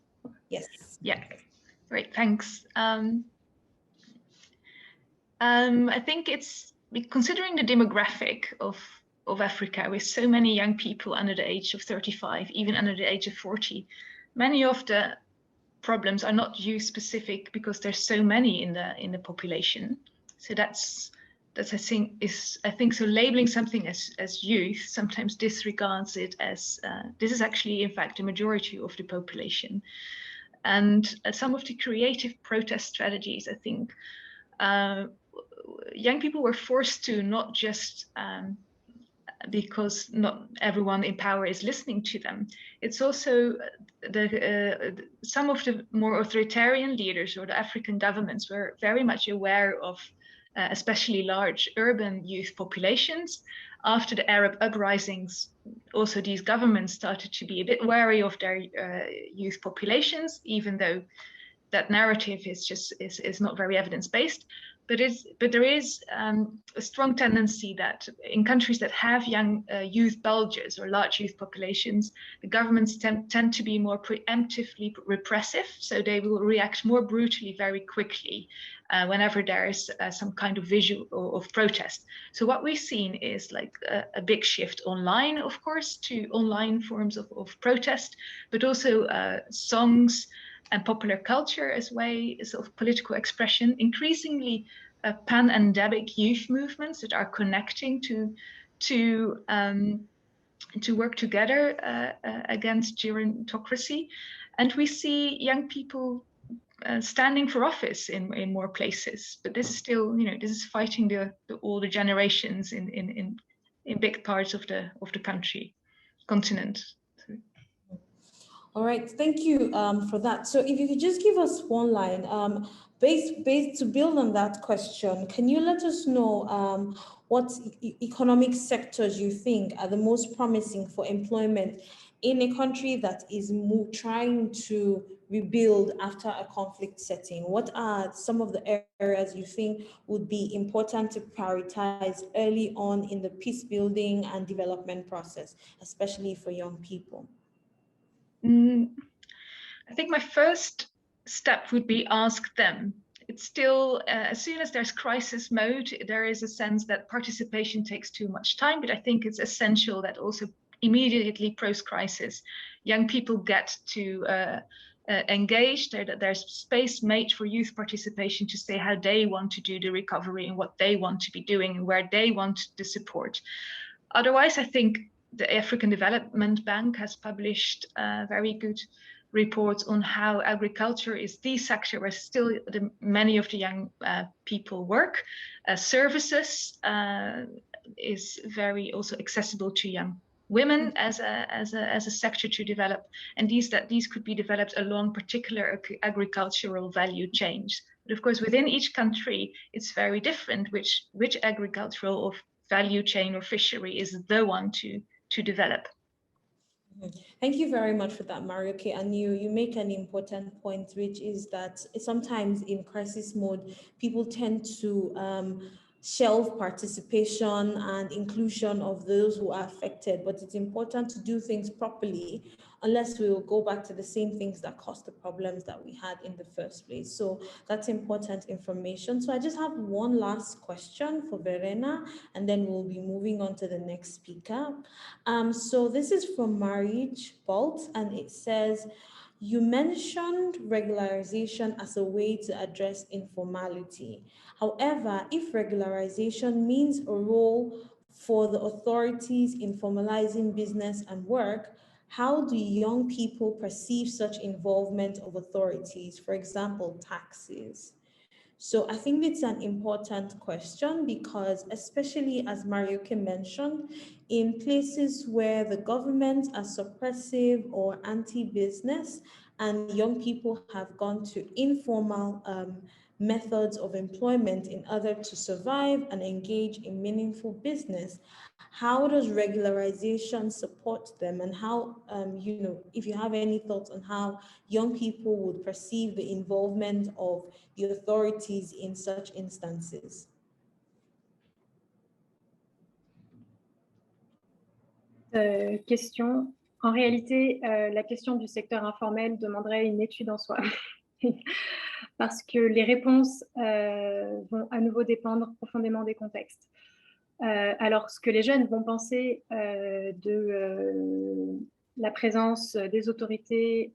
Yes. Yeah, great, thanks. I think it's, considering the demographic of Africa, with so many young people under the age of 35, even under the age of 40, many of the problems are not youth specific because there's so many in the population. So that's I think so labeling something as youth sometimes disregards it as this is actually in fact the majority of the population. And some of the creative protest strategies, I think young people were forced to, not just because not everyone in power is listening to them. It's also some of the more authoritarian leaders or the African governments were very much aware of especially large urban youth populations. After the Arab uprisings, also these governments started to be a bit wary of their youth populations, even though that narrative is not very evidence-based. But there is a strong tendency that in countries that have young youth bulges or large youth populations, the governments tend to be more preemptively repressive. So they will react more brutally very quickly whenever there is some kind of visual of protest. So what we've seen is like a big shift online, of course, to online forms of protest, but also songs and popular popular as ways of political expression, increasingly pan-endemic youth movements that are connecting to work together against gerontocracy. And we see young people standing for office in more places, but this is still, this is fighting the older generations in big parts of the continent. All right, thank you for that. So if you could just give us one line, based to build on that question, can you let us know what economic sectors you think are the most promising for employment in a country that is trying to rebuild after a conflict setting? What are some of the areas you think would be important to prioritize early on in the peace building and development process, especially for young people? I think my first step would be ask them. It's still, as soon as there's crisis mode, there is a sense that participation takes too much time, but I think it's essential that also immediately post-crisis, young people get to engage, there's space made for youth participation to say how they want to do the recovery and what they want to be doing and where they want the support. Otherwise, I think the African Development Bank has published very good reports on how agriculture is the sector where still many of the young people work. Services is very also accessible to young women as a sector to develop, and these could be developed along particular agricultural value chains. But of course, within each country, it's very different which agricultural or value chain or fishery is the one to develop. Thank you very much for that, Marjoke. And you make an important point, which is that sometimes in crisis mode, people tend to shelve participation and inclusion of those who are affected, but it's important to do things properly, unless we will go back to the same things that caused the problems that we had in the first place. So that's important information. So I just have one last question for Verena, and then we'll be moving on to the next speaker. So this is from Marjoke Bolt, and it says, You mentioned regularization as a way to address informality. However, if regularization means a role for the authorities in formalizing business and work, how do young people perceive such involvement of authorities, for example, taxes? So I think it's an important question because, especially as Marjoke mentioned, in places where the government are suppressive or anti-business and young people have gone to informal methods of employment in order to survive and engage in meaningful business, how does regularization support them, and how, if you have any thoughts on how young people would perceive the involvement of the authorities in such instances? Question. En réalité, la question du secteur informel demanderait une étude en soi. Parce que les réponses vont à nouveau dépendre profondément des contextes. Alors, ce que les jeunes vont penser de la présence des autorités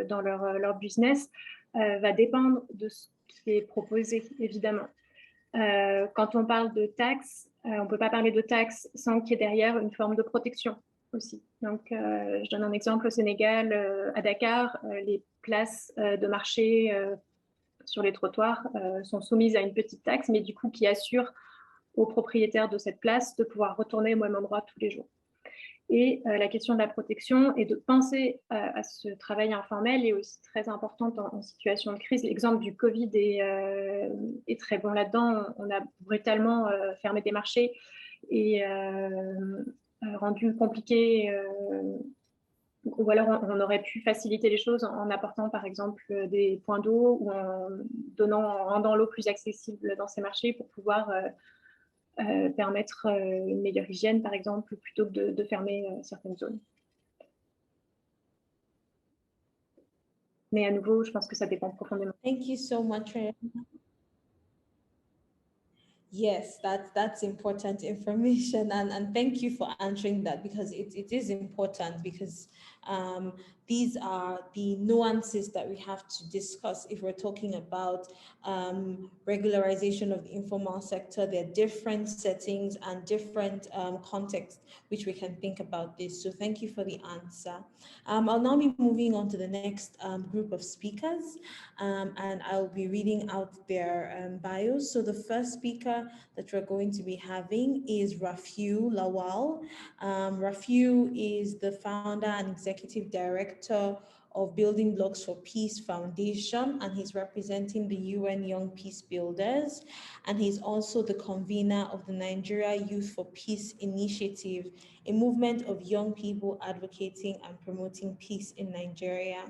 dans leur business va dépendre de ce qui est proposé, évidemment. Quand on parle de taxes, on ne peut pas parler de taxes sans qu'il y ait derrière une forme de protection aussi. Donc, je donne un exemple au Sénégal, à Dakar, les places de marché sur les trottoirs sont soumises à une petite taxe, mais du coup qui assure aux propriétaires de cette place de pouvoir retourner au même endroit tous les jours. Et la question de la protection et de penser à ce travail informel est aussi très importante en situation de crise. L'exemple du Covid est très bon là-dedans. On a brutalement fermé des marchés et rendu compliqué, ou alors on aurait pu faciliter les choses en apportant par exemple des points d'eau ou en rendant l'eau plus accessible dans ces marchés pour pouvoir permettre une meilleure hygiène, par exemple, plutôt que de fermer certaines zones. Mais à nouveau, je pense que ça dépend profondément. Thank you so much. Yes, that's important information, and thank you for answering that, because it is important, because these are the nuances that we have to discuss if we're talking about regularization of the informal sector. There are different settings and different contexts which we can think about this. So thank you for the answer. I'll now be moving on to the next group of speakers, and I'll be reading out their bios. So the first speaker that we're going to be having is Rafiu Lawal. Rafiu is the founder and executive director of Building Blocks for Peace Foundation, and he's representing the UN Young Peacebuilders, and he's also the convener of the Nigeria Youth for Peace Initiative, a movement of young people advocating and promoting peace in Nigeria.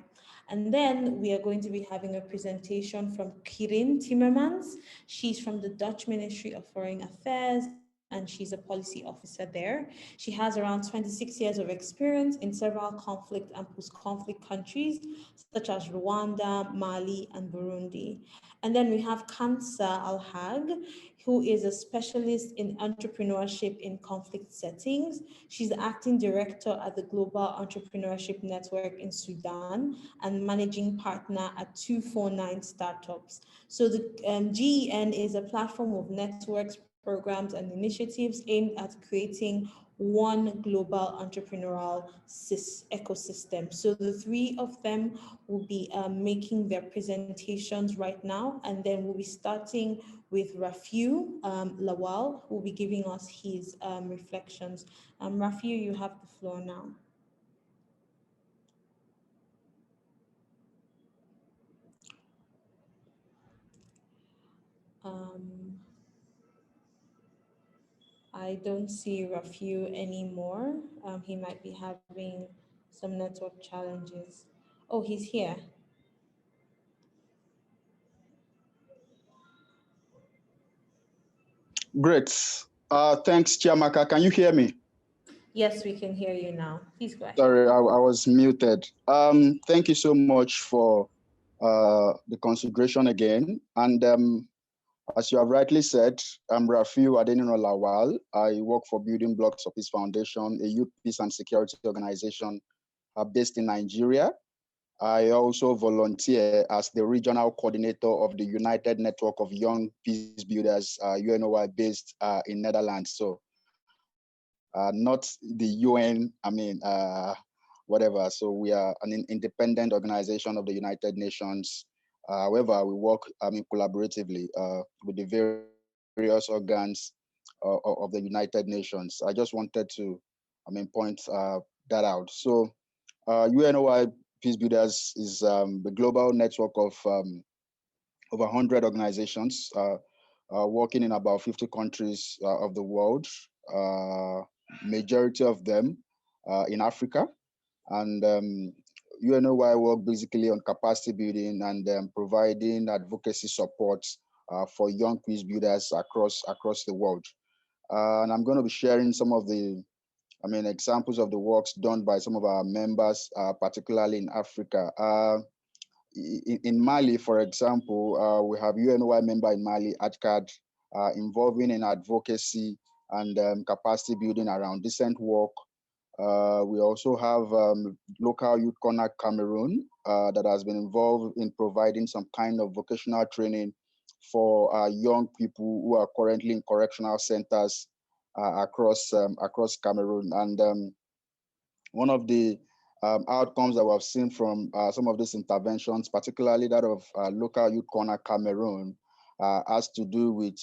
And then we are going to be having a presentation from Quirine Timmerman. She's from the Dutch Ministry of Foreign Affairs, and she's a policy officer there. She has around 26 years of experience in several conflict and post-conflict countries, such as Rwanda, Mali, and Burundi. And then we have Khansa Alhag, who is a specialist in entrepreneurship in conflict settings. She's the acting director at the Global Entrepreneurship Network in Sudan and managing partner at 249 Startups. So the GEN is a platform of networks, programs, and initiatives aimed at creating one global entrepreneurial ecosystem. So the three of them will be making their presentations right now, and then we'll be starting with Rafiu Lawal, who will be giving us his reflections. Rafiu, you have the floor now. I don't see Rafiu anymore. He might be having some network challenges. Oh, he's here. Great. Thanks, Chiamaka. Can you hear me? Yes, we can hear you now. Please go ahead. Sorry, I was muted. Thank you so much for the consideration again. And as you have rightly said, I'm Rafiu Lawal. I work for Building Blocks of Peace Foundation, a youth peace and security organization based in Nigeria. I also volunteer as the regional coordinator of the United Network of Young Peacebuilders, UNOY, based in Netherlands. So not the UN, whatever. So we are an independent organization of the United Nations. However, we work collaboratively with the various organs of the United Nations. I just wanted to point that out. So UNOY Peacebuilders is the global network of over 100 organizations working in about 50 countries of the world, majority of them in Africa. And UNOY work basically on capacity building and providing advocacy support for young peace builders across the world. And I'm going to be sharing some of the examples of the works done by some of our members, particularly in Africa. In Mali, for example, we have UNOY member in Mali, ADCAD, involving in advocacy and capacity building around decent work. We also have local youth corner Cameroon that has been involved in providing some kind of vocational training for young people who are currently in correctional centers across Cameroon. And one of the outcomes that we've seen from some of these interventions, particularly that of local youth corner Cameroon, has to do with,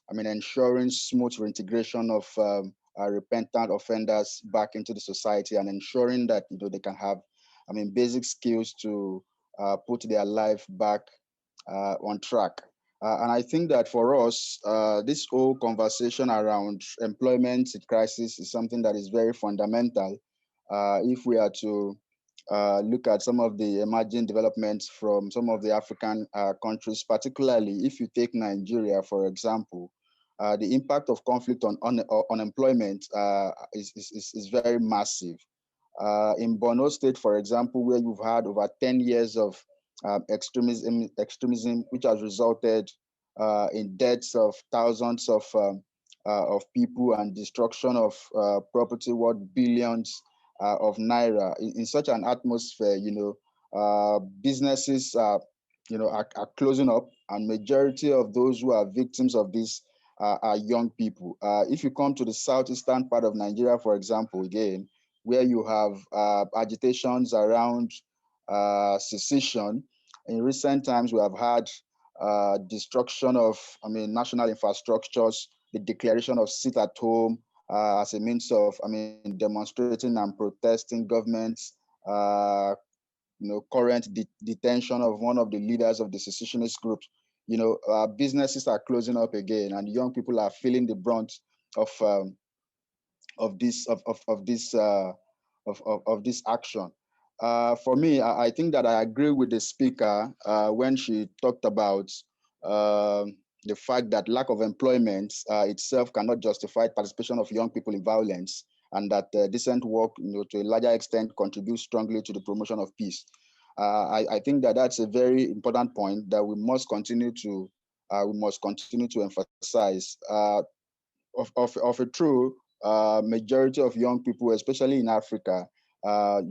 ensuring smooth reintegration of repentant offenders back into the society and ensuring that they can have, basic skills to put their life back on track. And I think that for us, this whole conversation around employment crisis is something that is very fundamental if we are to look at some of the emerging developments from some of the African countries, particularly if you take Nigeria, for example. The impact of conflict on unemployment is very massive. In Borno State, for example, where you've had over 10 years of extremism, which has resulted in deaths of thousands of people and destruction of property worth billions of naira. In such an atmosphere, businesses are closing up, and majority of those who are victims of this are young people. If you come to the southeastern part of Nigeria, for example, again, where you have agitations around secession, in recent times we have had destruction of national infrastructures, the declaration of sit at home as a means of demonstrating and protesting governments, current detention of one of the leaders of the secessionist groups. Businesses are closing up again, and young people are feeling the brunt of this action. For me, I think that I agree with the speaker when she talked about the fact that lack of employment itself cannot justify participation of young people in violence, and that decent work, to a larger extent, contributes strongly to the promotion of peace. I think that that's a very important point that we must continue to emphasize. Of a true majority of young people, especially in Africa, are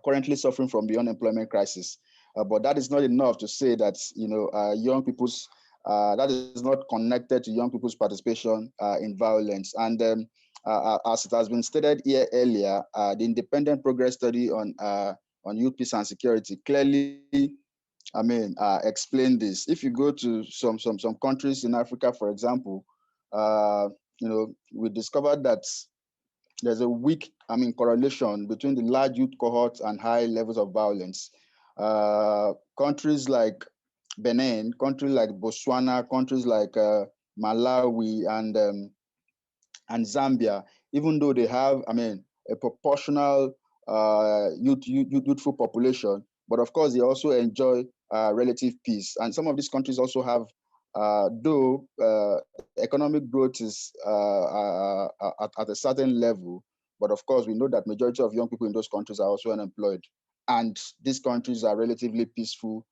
currently suffering from the unemployment crisis. But that is not enough to say that young people's that is not connected to young people's participation in violence. And as it has been stated here earlier, the independent progress study on youth peace and security clearly, explain this. If you go to some countries in Africa, for example, we discovered that there's a weak, correlation between the large youth cohorts and high levels of violence. Countries like Benin, countries like Botswana, countries like Malawi and Zambia, even though they have, a proportional youthful population, but of course they also enjoy relative peace. And some of these countries also have, though economic growth is at a certain level, but of course we know that majority of young people in those countries are also unemployed. And these countries are relatively peaceful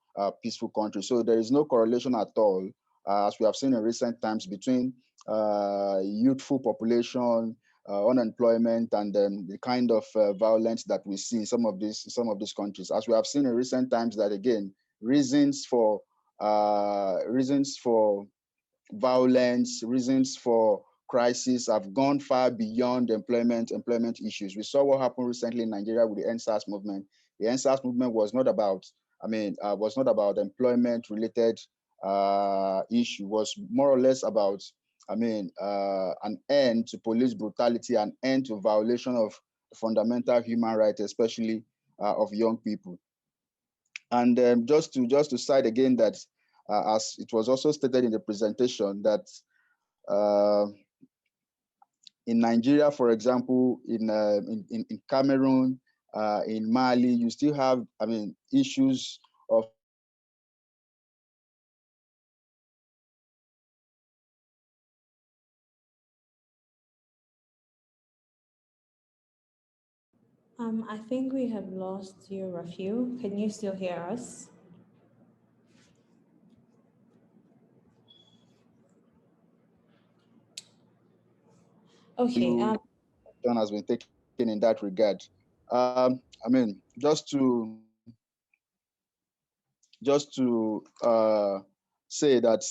countries. So there is no correlation at all, as we have seen in recent times, between youthful population, unemployment and the kind of violence that we see in some of these countries, as we have seen in recent times. That again, reasons for violence, reasons for crisis have gone far beyond employment issues. We saw what happened recently in Nigeria with the NSAS movement. The NSAS movement was not about, employment-related issue. Was more or less about, an end to police brutality, an end to violation of fundamental human rights, especially of young people. And just to cite again that, as it was also stated in the presentation, that in Nigeria, for example, in Cameroon, in Mali, you still have, issues of I think we have lost you, Rafiu. Can you still hear us? Okay. Action has been taken in that regard. Just to say that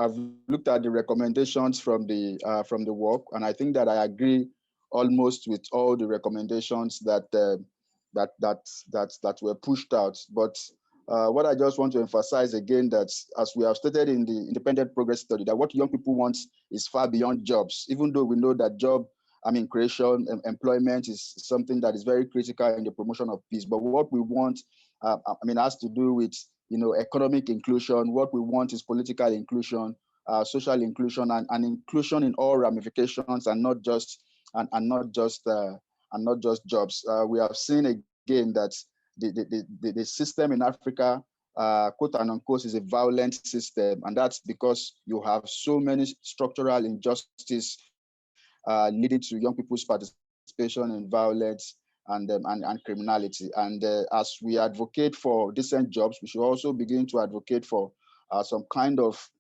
I've looked at the recommendations from the work, and I think that I agree almost with all the recommendations that were pushed out. But what I just want to emphasize again, that as we have stated in the independent progress study, that what young people want is far beyond jobs. Even though we know that creation, employment is something that is very critical in the promotion of peace. But what we want, has to do with economic inclusion. What we want is political inclusion, social inclusion, and inclusion in all ramifications, and not just jobs. We have seen again that the system in Africa, quote and unquote, is a violent system, and that's because you have so many structural injustices leading to young people's participation in violence and criminality. And as we advocate for decent jobs, we should also begin to advocate for some kind of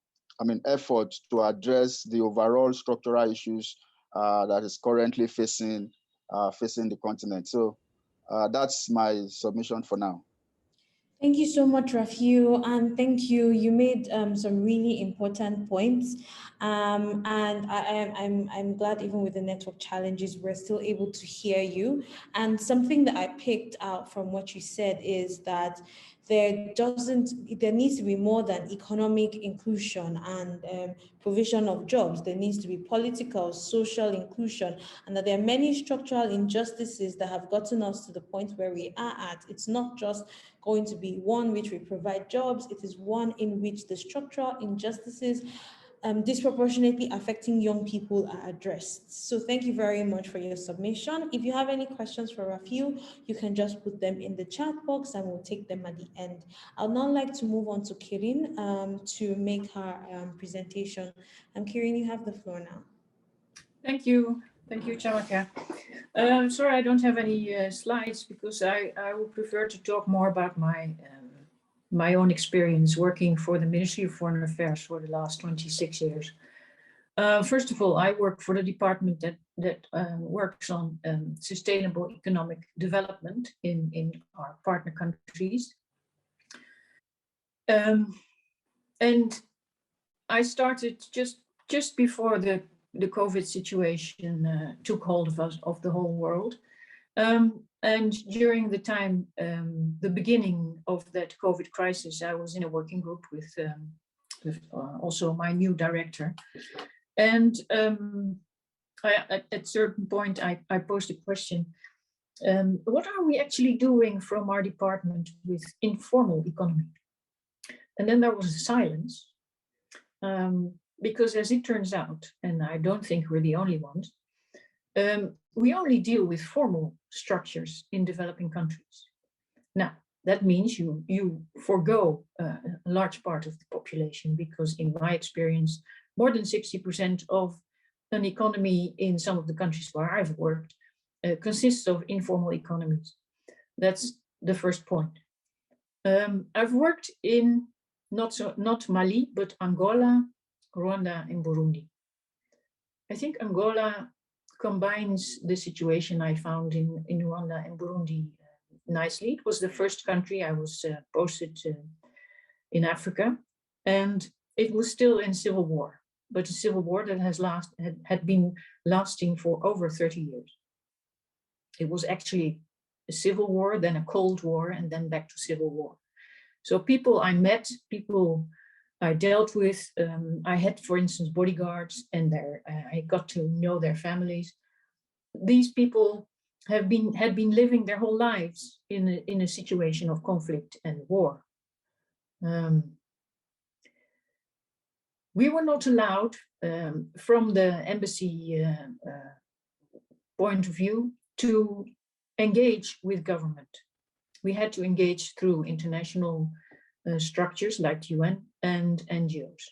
effort to address the overall structural issues that is currently facing the continent. So that's my submission for now. Thank you so much, Rafiu, and thank you. You made some really important points, and I'm glad even with the network challenges, we're still able to hear you. And something that I picked out from what you said is that there needs to be more than economic inclusion and provision of jobs. There needs to be political, social inclusion, and that there are many structural injustices that have gotten us to the point where we are at. It's not just going to be one which we provide jobs, it is one in which the structural injustices disproportionately affecting young people are addressed. So thank you very much for your submission. If you have any questions for Rafiu, you can just put them in the chat box and we'll take them at the end. I'd now like to move on to Quirine to make her presentation. Quirine, you have the floor now. Thank you, Chiamaka. Sorry, I don't have any slides because I would prefer to talk more about my own experience working for the Ministry of Foreign Affairs for the last 26 years. First of all, I work for the department that works on sustainable economic development in our partner countries. And I started just before the COVID situation took hold of the whole world. And during the time, the beginning of that COVID crisis, I was in a working group with also my new director. And at a certain point, I posed a question, what are we actually doing from our department with informal economy? And then there was a silence, because as it turns out, and I don't think we're the only ones, we only deal with formal structures in developing countries. Now, that means you forego a large part of the population, because in my experience, more than 60% of an economy in some of the countries where I've worked consists of informal economies. That's the first point. I've worked in not Mali, but Angola, Rwanda, and Burundi. I think Angola combines the situation I found in Rwanda and Burundi nicely. It was the first country I was posted in Africa, and it was still in civil war, but a civil war that had been lasting for over 30 years. It was actually a civil war, then a cold war, and then back to civil war. So people I met, people I dealt with, I had, for instance, bodyguards, and I got to know their families. These people had been living their whole lives in a situation of conflict and war. We were not allowed, from the embassy point of view, to engage with government. We had to engage through international structures like UN and NGOs.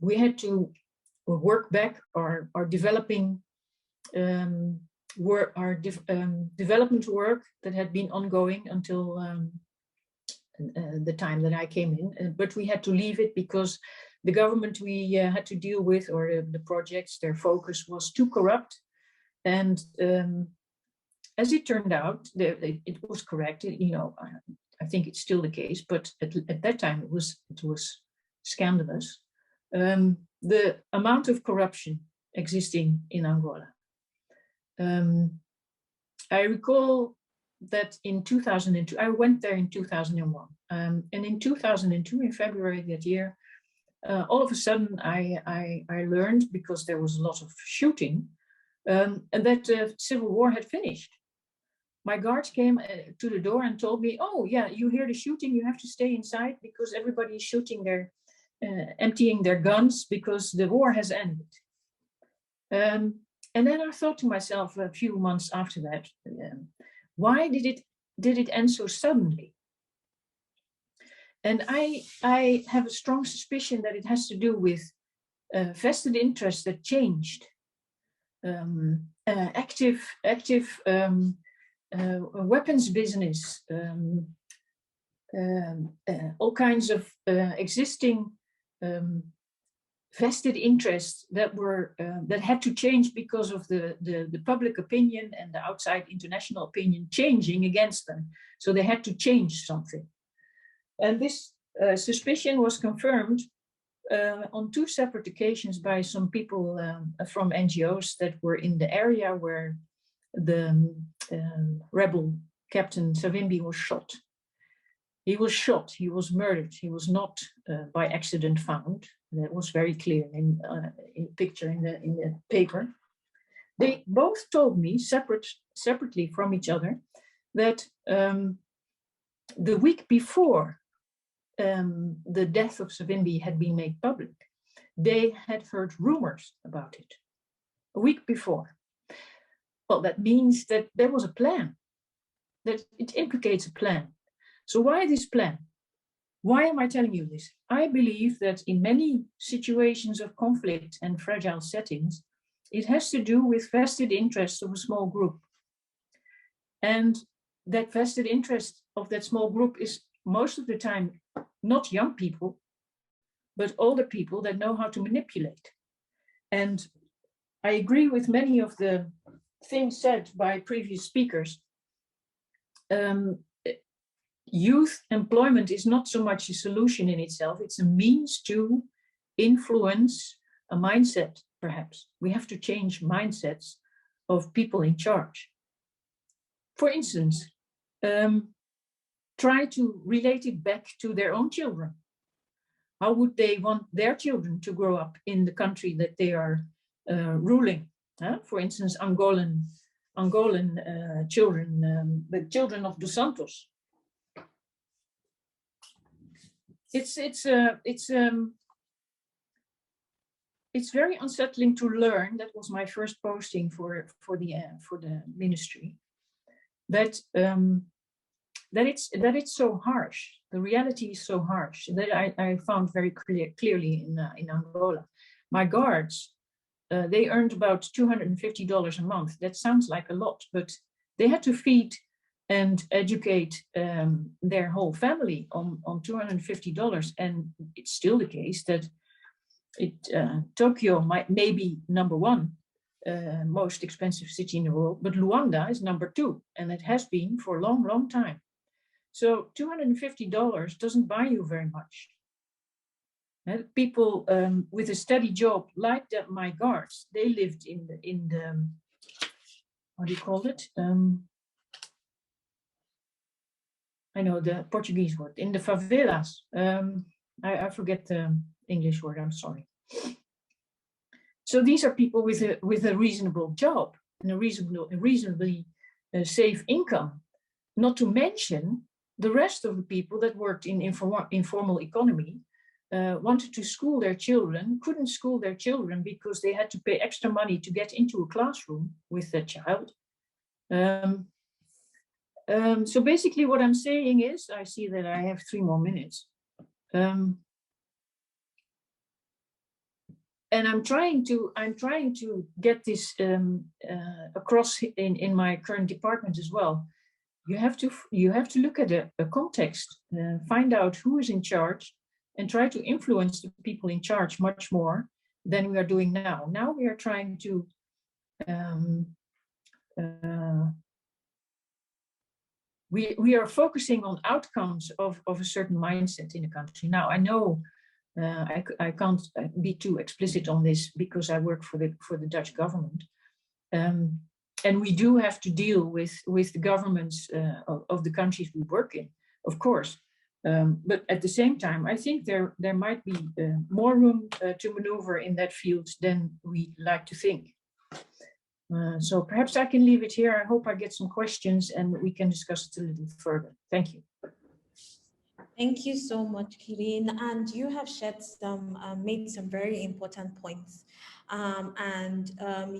We had to work back our developing development work that had been ongoing until the time that I came in, but we had to leave it because the government we had to deal with, or the projects, their focus was too corrupt. And as it turned out, it was correct. You know, I think it's still the case, but at that time it was scandalous. The amount of corruption existing in Angola. I recall that in 2002, I went there in 2001, and in 2002, in February that year, all of a sudden I learned, because there was a lot of shooting, and that the civil war had finished. My guards came to the door and told me, "Oh yeah, you hear the shooting, you have to stay inside because everybody is shooting emptying their guns because the war has ended." And then I thought to myself a few months after that, why did it end so suddenly? And I have a strong suspicion that it has to do with vested interests that changed, active weapons business, all kinds of existing vested interests that were that had to change because of the public opinion and the outside international opinion changing against them. So they had to change something. And this suspicion was confirmed on two separate occasions by some people from NGOs that were in the area where the rebel Captain Savimbi was shot. He was shot, he was murdered, he was not by accident found. That was very clear in picture in the paper. They both told me separately from each other that the week before the death of Savimbi had been made public, they had heard rumors about it a week before. Well, that means that there was a plan, that it implicates a plan. So why this plan? Why am I telling you this? I believe that in many situations of conflict and fragile settings, it has to do with vested interests of a small group. And that vested interest of that small group is most of the time not young people, but older people that know how to manipulate. And I agree with many of the things said by previous speakers. Youth employment is not so much a solution in itself, it's a means to influence a mindset, perhaps. We have to change mindsets of people in charge. For instance, try to relate it back to their own children. How would they want their children to grow up in the country that they are ruling? For instance, Angolan children, the children of Dos Santos. It's very unsettling to learn. That was my first posting for the ministry. That it's so harsh. The reality is so harsh that I found very clearly in Angola. My guards, they earned about $250 a month. That sounds like a lot, but they had to feed and educate their whole family on $250. And it's still the case that Tokyo may be number one most expensive city in the world, but Luanda is number 2, and it has been for a long, long time. So $250 doesn't buy you very much. People with a steady job, like my guards, they lived in the what do you call it? I know the Portuguese word, in the favelas. I forget the English word, I'm sorry. So these are people with a reasonable job and a reasonably safe income, not to mention the rest of the people that worked in informal economy, wanted to school their children, couldn't school their children because they had to pay extra money to get into a classroom with their child. So basically what I'm saying is, I see that I have 3 more minutes. And I'm trying to get this across in my current department as well. You have to look at a context, find out who is in charge, and try to influence the people in charge much more than we are doing now. Now we are trying to we are focusing on outcomes of a certain mindset in the country. Now I know. I can't be too explicit on this because I work for the Dutch government, and we do have to deal with the governments of the countries we work in, of course. But at the same time, I think there might be more room to maneuver in that field than we like to think. So perhaps I can leave it here. I hope I get some questions and we can discuss it a little further. Thank you. Thank you so much, Quirine. And you have made some very important points.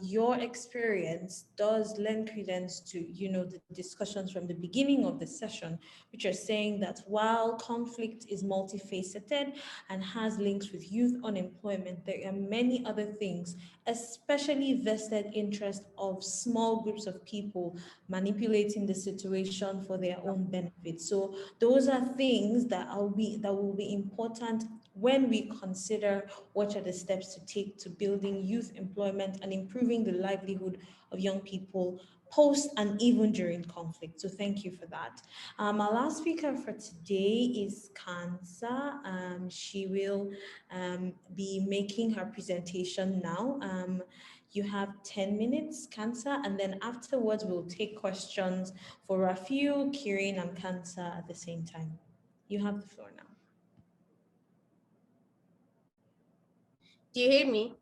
Your experience does lend credence to, the discussions from the beginning of the session, which are saying that while conflict is multifaceted and has links with youth unemployment, there are many other things, especially vested interest of small groups of people manipulating the situation for their own benefit. So those are things that will be important when we consider what are the steps to take to building youth employment and improving the livelihood of young people post and even during conflict. So thank you for that. Our last speaker for today is Khansa. She will be making her presentation now. You have 10 minutes, Khansa, and then afterwards we'll take questions for Rafiu, Quirine, and Khansa at the same time. You have the floor now. Do you hear me?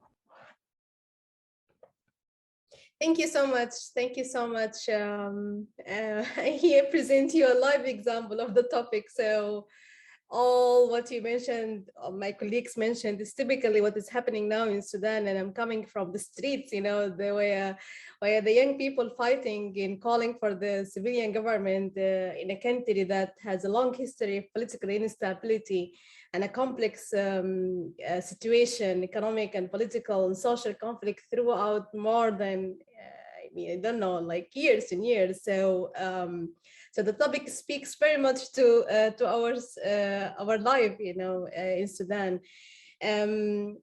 Thank you so much. Thank you so much. I here present you a live example of the topic. So all what you mentioned, my colleagues mentioned, is typically what is happening now in Sudan. And I'm coming from the streets, where the young people fighting and calling for the civilian government in a country that has a long history of political instability and a complex situation, economic and political and social conflict throughout more than, I don't know, like years and years. So so the topic speaks very much to our life, in Sudan. And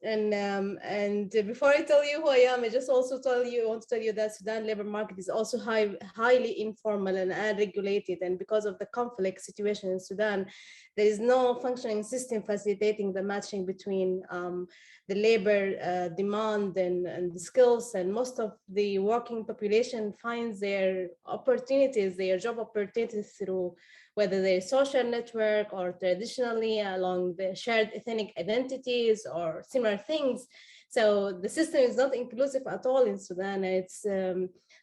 before I tell you who I am, I just also want to tell you that Sudan labor market is also highly informal and unregulated. And because of the conflict situation in Sudan, there is no functioning system facilitating the matching between the labor demand and the skills. And most of the working population finds their job opportunities through whether they're social network or traditionally along the shared ethnic identities or similar things. So the system is not inclusive at all in Sudan. It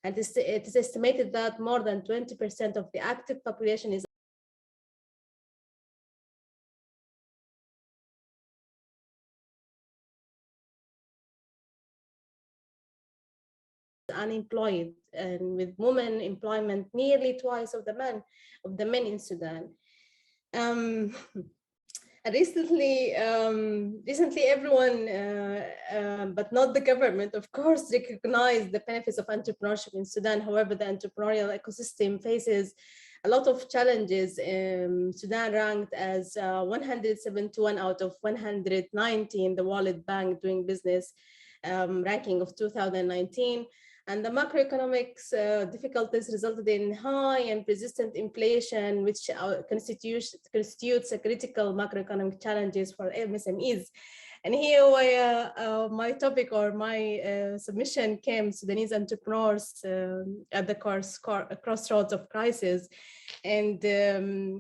is estimated that more than 20% of the active population is unemployed, and with women employment nearly twice of the men in Sudan. Recently, everyone, but not the government, of course, recognized the benefits of entrepreneurship in Sudan. However, the entrepreneurial ecosystem faces a lot of challenges. Sudan ranked as 171 out of 190 in the World Bank doing business ranking of 2019. And the macroeconomics difficulties resulted in high and persistent inflation, which constitutes a critical macroeconomic challenges for MSMEs. And here my topic or my submission came Sudanese entrepreneurs at the crossroads of crisis. And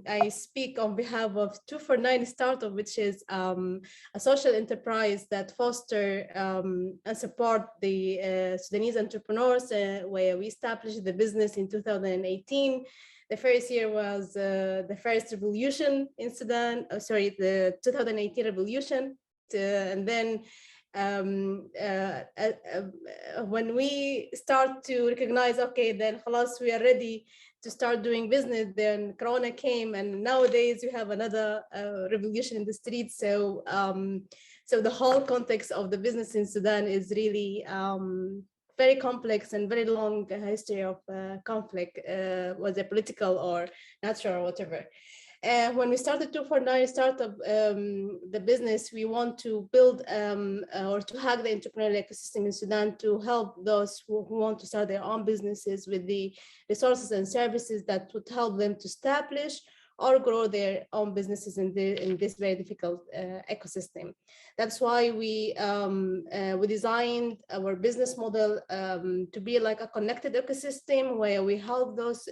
I speak on behalf of 249 Startup, which is a social enterprise that foster and support the Sudanese entrepreneurs, where we established the business in 2018. The first year was the first revolution in Sudan, the 2018 revolution. And then when we start to recognize, okay, then we are ready to start doing business, then Corona came, and nowadays we have another revolution in the streets. So the whole context of the business in Sudan is really very complex and very long history of conflict, whether political or natural or whatever. When we started 249 Startup, the business, we want to build or to hack the entrepreneurial ecosystem in Sudan to help those who want to start their own businesses with the resources and services that would help them to establish or grow their own businesses in this very difficult ecosystem. That's why we designed our business model to be like a connected ecosystem where we help those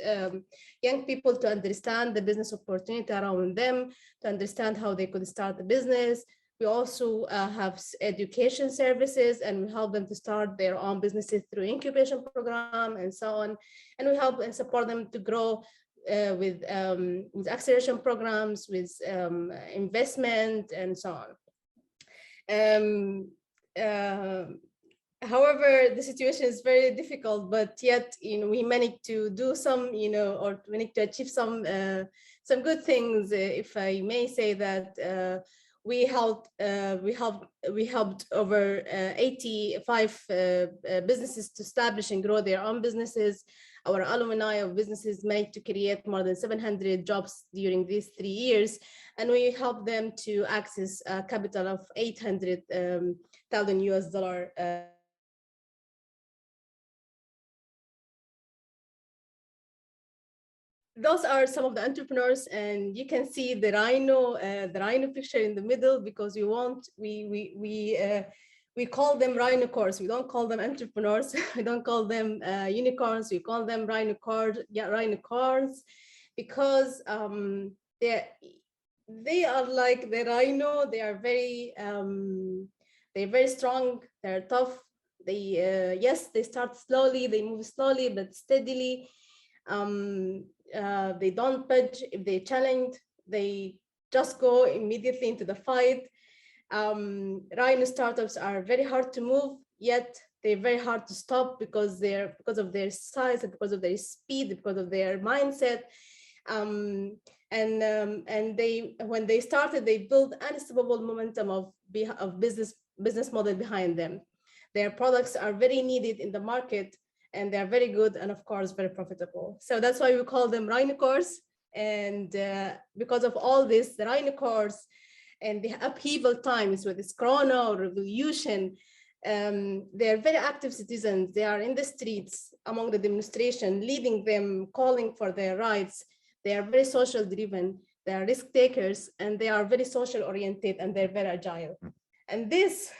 young people to understand the business opportunity around them, to understand how they could start a business. We also have education services, and we help them to start their own businesses through incubation program and so on. And we help and support them to grow with acceleration programs, with investment and so on. However, the situation is very difficult, but yet, we managed to do some, or we need to achieve some good things, if I may say that. We helped over 85 businesses to establish and grow their own businesses. Our alumni of businesses managed to create more than 700 jobs during these 3 years, and we helped them to access a capital of $800,000 US. Those are some of the entrepreneurs, and you can see the rhino picture in the middle, because we call them rhinocorns. We don't call them entrepreneurs. We don't call them unicorns. We call them rhinocorns, because they are like the rhino. They are they're very strong. They're tough. They start slowly. They move slowly but steadily. They don't budge if they challenge. They just go immediately into the fight. Rhino startups are very hard to move, yet they're very hard to stop because of their size, and because of their speed, because of their mindset. And when they started, they built unstoppable momentum of business model behind them. Their products are very needed in the market, and they're very good, and of course, very profitable. So that's why we call them rhinocorns. And because of all this, the rhinocorns and the upheaval times with this corona or revolution, they're very active citizens. They are in the streets among the demonstration, leading them, calling for their rights. They are very social driven, they are risk takers, and they are very social oriented, and they're very agile. And this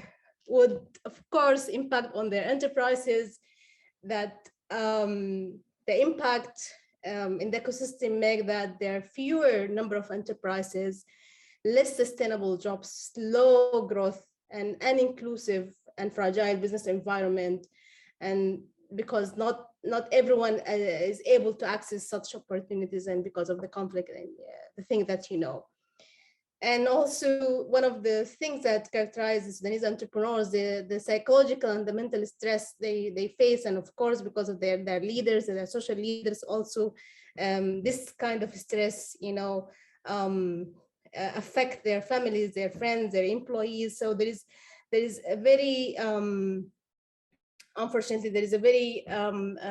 would, of course, impact on their enterprises, that the impact in the ecosystem make that there are fewer number of enterprises, less sustainable jobs, slow growth, and uninclusive and fragile business environment. And because not everyone is able to access such opportunities, and because of the conflict and the thing that And also, one of the things that characterizes Sudanese entrepreneurs, the psychological and the mental stress they face, and of course, because of their leaders and their social leaders also, this kind of stress, affect their families, their friends, their employees. So there is a very, unfortunately, there is a very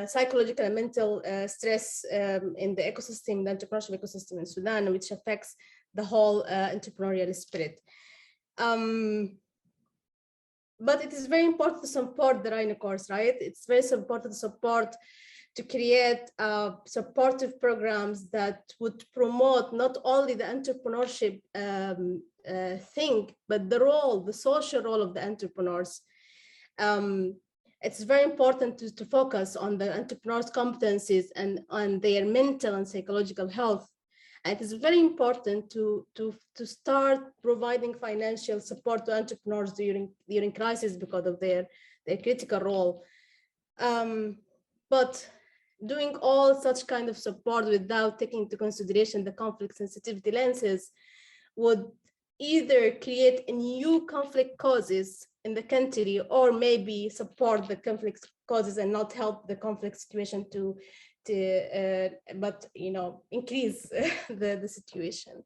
psychological and mental stress in the ecosystem, the entrepreneurship ecosystem in Sudan, which affects the whole entrepreneurial spirit. but it is very important to support the Rhino course, right? It's very important to support, to create supportive programs that would promote not only the entrepreneurship thing, but the role, the social role of the entrepreneurs. It's very important to focus on the entrepreneurs' competencies and on their mental and psychological health. And it is very important to start providing financial support to entrepreneurs during crisis because of their critical role. But doing all such kind of support without taking into consideration the conflict sensitivity lenses would either create new conflict causes in the country, or maybe support the conflict causes and not help the conflict situation but increase the situation.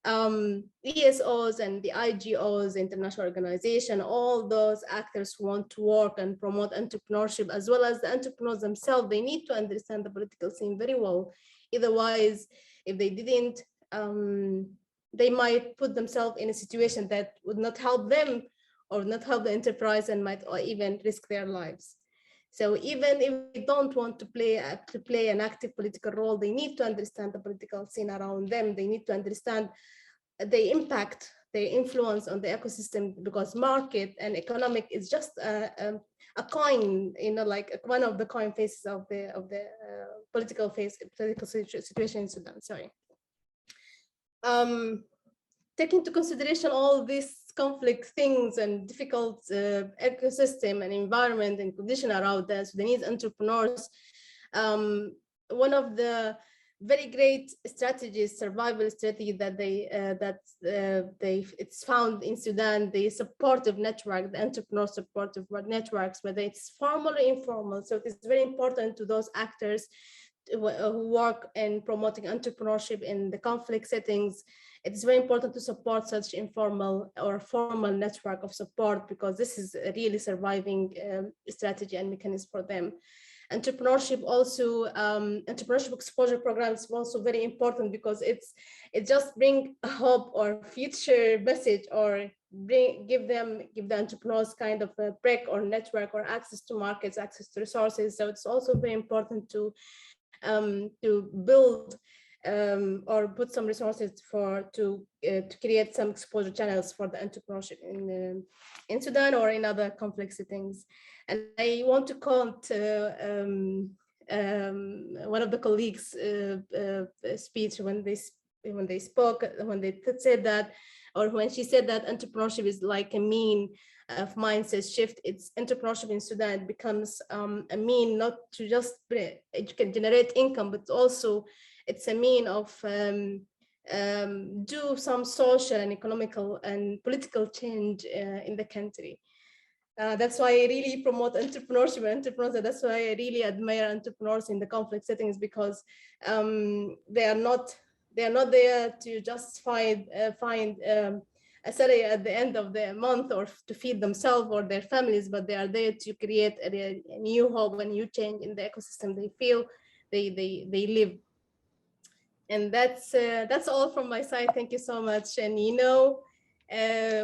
ESOs and the IGOs, international organization, all those actors who want to work and promote entrepreneurship, as well as the entrepreneurs themselves, they need to understand the political scene very well. Otherwise, if they didn't, they might put themselves in a situation that would not help them or not help the enterprise, and might or even risk their lives. So even if they don't want to play an active political role, they need to understand the political scene around them. They need to understand the impact, their influence on the ecosystem, because market and economic is just a coin, like one of the coin faces of the political situation in Sudan. Sorry. Take into consideration all these conflict things and difficult ecosystem and environment and condition around the Sudanese entrepreneurs. One of the very great strategies, survival strategy that it's found in Sudan, the supportive network, the entrepreneur supportive networks, whether it's formal or informal. So it is very important to those actors who work in promoting entrepreneurship in the conflict settings. It's very important to support such informal or formal network of support, because this is a really surviving strategy and mechanism for them. Entrepreneurship also, entrepreneurship exposure programs is also very important, because it just bring hope or future message, or give the entrepreneurs kind of a break or network or access to markets, access to resources. So it's also very important to build or put some resources to create some exposure channels for the entrepreneurship in Sudan or in other conflict settings. And I want to quote one of the colleagues' speech when they said that, or when she said that entrepreneurship is like a mean of mindset shift. It's entrepreneurship in Sudan becomes a mean not to just it can generate income, but also it's a mean of do some social and economical and political change in the country. That's why I really promote entrepreneurship and entrepreneurs. That's why I really admire entrepreneurs in the conflict settings, because they are not there to just find a salary at the end of the month or to feed themselves or their families, but they are there to create a new hope, a new change in the ecosystem they feel they live. And that's all from my side. Thank you so much. And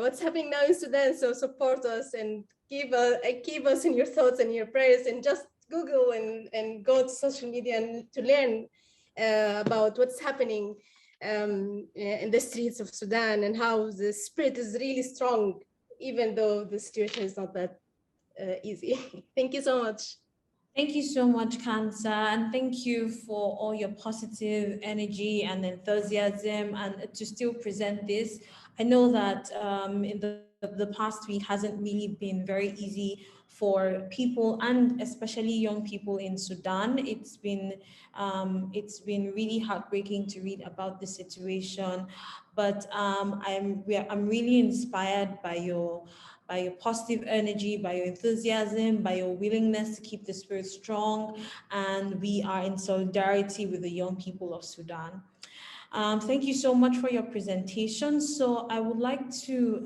what's happening now in Sudan, so support us and keep us in your thoughts and your prayers, and just Google and go to social media and to learn about what's happening in the streets of Sudan, and how the spirit is really strong, even though the situation is not that easy. Thank you so much. Thank you so much, Khansa, and thank you for all your positive energy and enthusiasm, and to still present this. I know that in the past week hasn't really been very easy for people, and especially young people in Sudan. It's been really heartbreaking to read about the situation, but I'm really inspired by your positive energy, by your enthusiasm, by your willingness to keep the spirit strong, and we are in solidarity with the young people of Sudan. Thank you so much for your presentation. So I would like to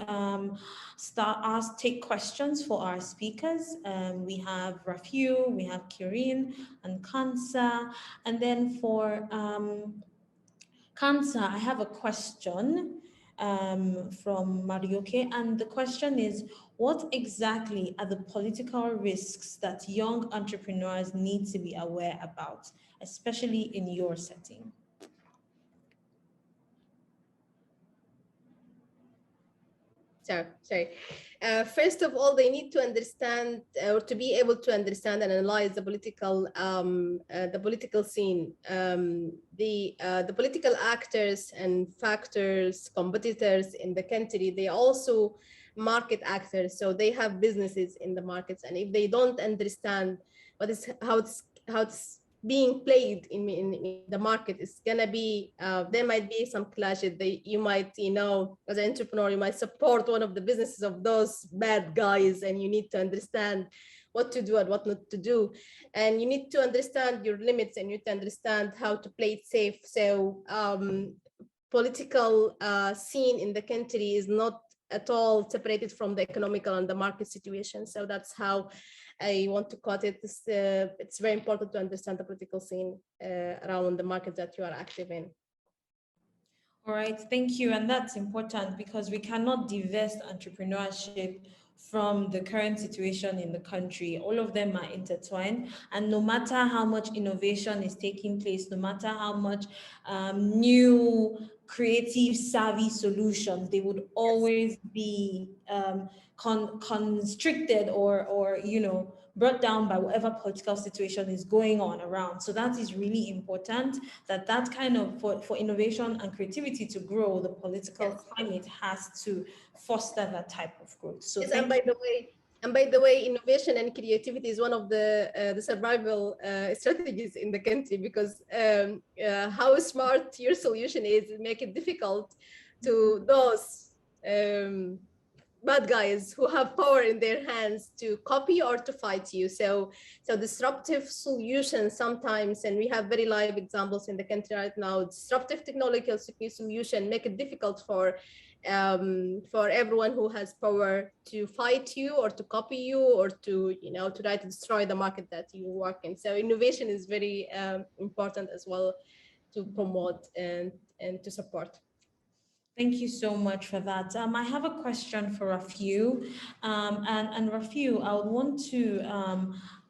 take questions for our speakers. We have Rafiu, we have Quirine and Khansa, and then for Khansa, I have a question. from Marjoke, and the question is, what exactly are the political risks that young entrepreneurs need to be aware about, especially in your setting? Sorry. First of all, they need to understand or to be able to understand and analyze the political scene. The political actors and factors, competitors in the country, they also market actors, so they have businesses in the markets, and if they don't understand how it's being played in the market, is gonna be there might be some clashes. You might, as an entrepreneur, you might support one of the businesses of those bad guys, and you need to understand what to do and what not to do, and you need to understand your limits, and you need to understand how to play it safe. So political scene in the country is not at all separated from the economical and the market situation. So that's how I want to cut it. It's very important to understand the political scene around the market that you are active in. All right, thank you. And that's important because we cannot divest entrepreneurship from the current situation in the country. All of them are intertwined. And no matter how much innovation is taking place, no matter how much new creative savvy solutions, they would always be constricted or brought down by whatever political situation is going on around. So that is really important, that kind of, for innovation and creativity to grow, the political climate has to foster that type of growth. So yes, and by the way, innovation and creativity is one of the survival strategies in the country, because how smart your solution is make it difficult to those bad guys who have power in their hands to copy or to fight you. So disruptive solutions sometimes, and we have very live examples in the country right now, disruptive technological solution make it difficult for everyone who has power to fight you or to copy you or to try to destroy the market that you work in. So innovation is very important as well to promote and to support. Thank you so much for that. I have a question for Rafiu. And Rafiu, I would want to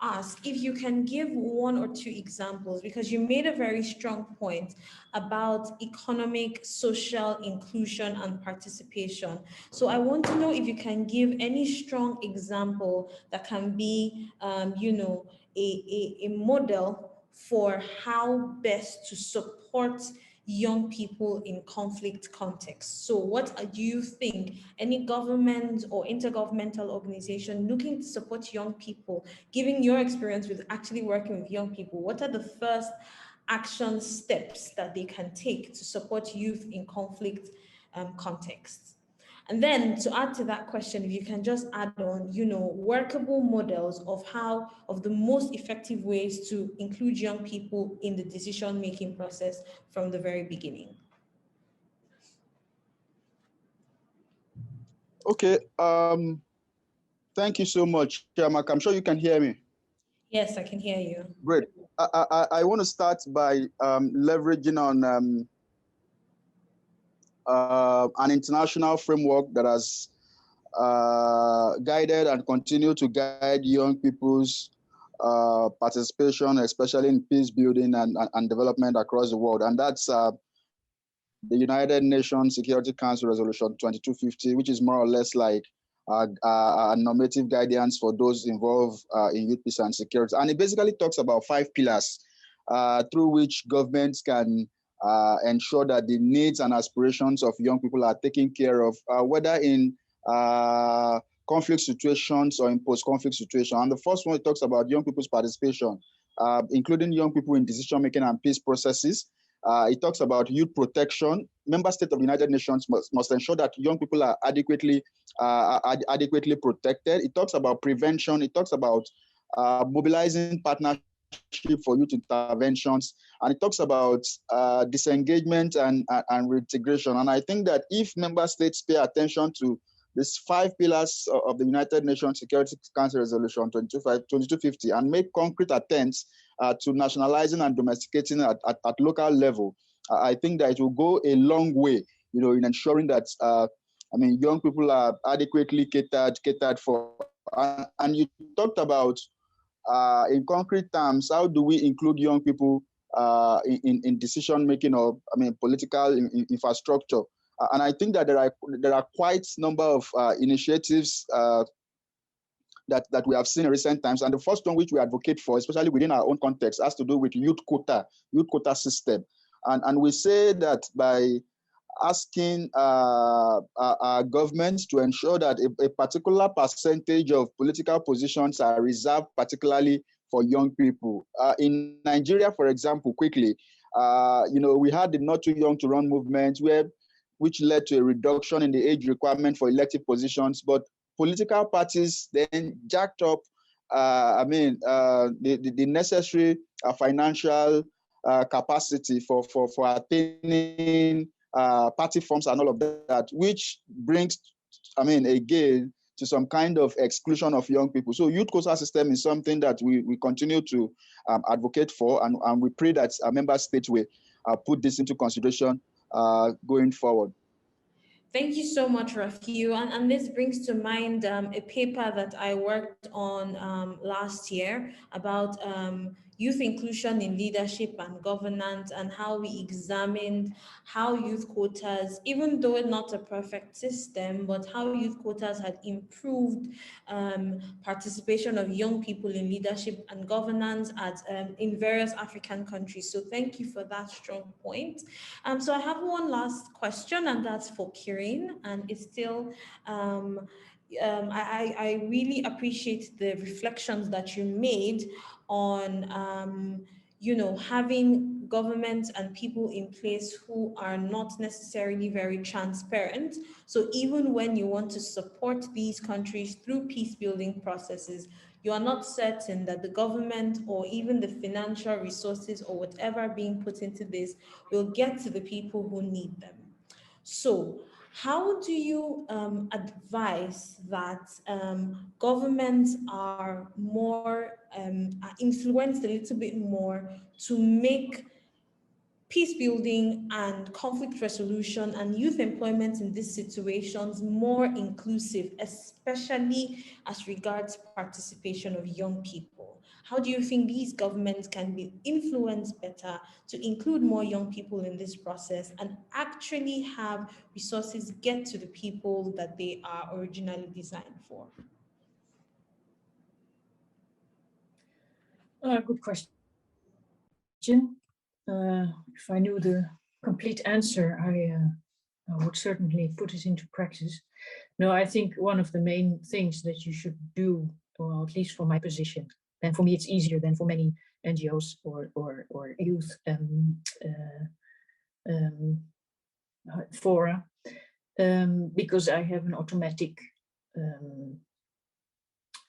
ask if you can give one or two examples, because you made a very strong point about economic, social inclusion and participation. So I want to know if you can give any strong example that can be, a model for how best to support young people in conflict contexts. So what do you think any government or intergovernmental organization looking to support young people, given your experience with actually working with young people, what are the first action steps that they can take to support youth in conflict contexts? And then to add to that question, if you can just add on, workable models of the most effective ways to include young people in the decision-making process from the very beginning. Okay, thank you so much, Chiamaka. I'm sure you can hear me. Yes, I can hear you. Great. I want to start by leveraging on an international framework that has guided and continue to guide young people's participation, especially in peace building and development across the world. And that's the United Nations Security Council Resolution 2250, which is more or less like a normative guidance for those involved in youth peace and security. And it basically talks about 5 pillars through which governments can ensure that the needs and aspirations of young people are taken care of, whether in conflict situations or in post-conflict situations. And the first one, it talks about young people's participation, including young people in decision-making and peace processes. It talks about youth protection. Member states of the United Nations must ensure that young people are adequately protected. It talks about prevention. It talks about mobilizing partnership for youth interventions, and it talks about disengagement and reintegration. And I think that if member states pay attention to these 5 pillars of the United Nations Security Council Resolution 2250 and make concrete attempts to nationalizing and domesticating at local level, I think that it will go a long way in ensuring that, young people are adequately catered for. And you talked about, in concrete terms, how do we include young people in decision making or political infrastructure? And I think that there are quite a number of initiatives that we have seen in recent times. And the first one which we advocate for, especially within our own context, has to do with youth quota system. And we say that by asking our governments to ensure that a particular percentage of political positions are reserved particularly for young people. In Nigeria, for example, quickly, we had the Not Too Young to Run movement, which led to a reduction in the age requirement for elective positions, but political parties then jacked up the necessary financial capacity for attaining party forms and all of that, which brings, again, to some kind of exclusion of young people. So youth quota system is something that we continue to advocate for, and we pray that our member states will put this into consideration going forward. Thank you so much, Rafiu. And this brings to mind a paper that I worked on last year about youth inclusion in leadership and governance, and how we examined how youth quotas, even though not a perfect system, but how youth quotas had improved participation of young people in leadership and governance in various African countries. So thank you for that strong point. So I have one last question, and that's for Quirine, and it's still, I really appreciate the reflections that you made on, having governments and people in place who are not necessarily very transparent. So even when you want to support these countries through peace building processes, you are not certain that the government or even the financial resources or whatever being put into this will get to the people who need them. So how do you advise that governments are more influenced a little bit more to make peace building and conflict resolution and youth employment in these situations more inclusive, especially as regards participation of young people? How do you think these governments can be influenced better to include more young people in this process and actually have resources get to the people that they are originally designed for? Good question. If I knew the complete answer, I would certainly put it into practice. No, I think one of the main things that you should do, well, at least from my position, and for me it's easier than for many NGOs or youth fora, because I have an automatic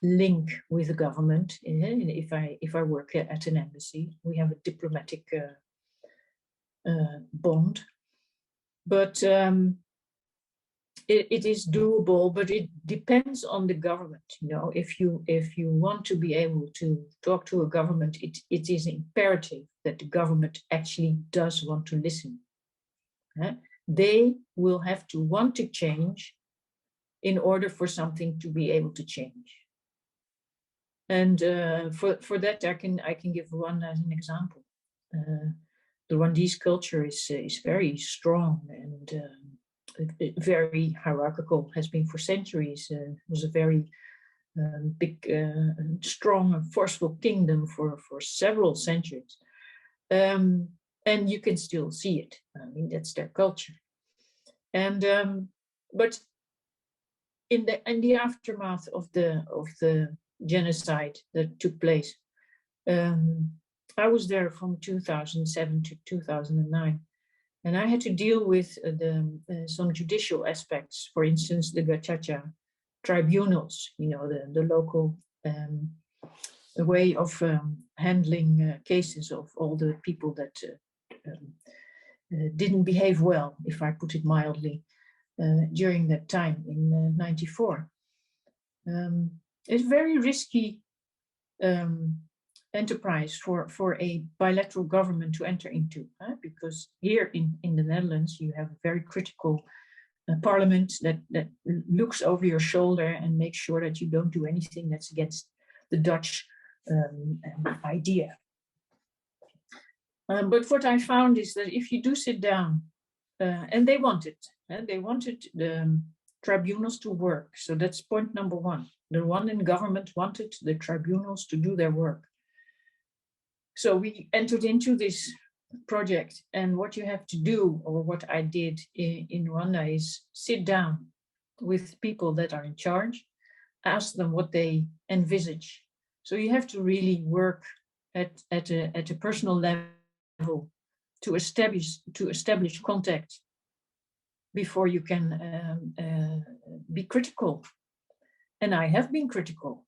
link with the government. If I work at an embassy, we have a diplomatic bond, but it is doable, but it depends on the government. If you want to be able to talk to a government, it is imperative that the government actually does want to listen. They will have to want to change in order for something to be able to change. And for that, I can give one as an example. The Rwandese culture is very strong and very hierarchical, has been for centuries. Was a very big, strong and forceful kingdom for several centuries. And you can still see it. That's their culture. And but in the aftermath of the genocide that took place, I was there from 2007 to 2009, and I had to deal with some judicial aspects. For instance, the Gacaca tribunals, the local way of handling cases of all the people that didn't behave well, if I put it mildly, during that time in '94. It's very risky enterprise for a bilateral government to enter into, because here in the Netherlands you have a very critical parliament that looks over your shoulder and makes sure that you don't do anything that's against the Dutch idea. But what I found is that if you do sit down, and they wanted the tribunals to work. So that's point number one. The one in government wanted the tribunals to do their work. So we entered into this project, and what you have to do, or what I did in Rwanda, is sit down with people that are in charge, ask them what they envisage. So you have to really work at a personal level to establish contact before you can be critical. And I have been critical.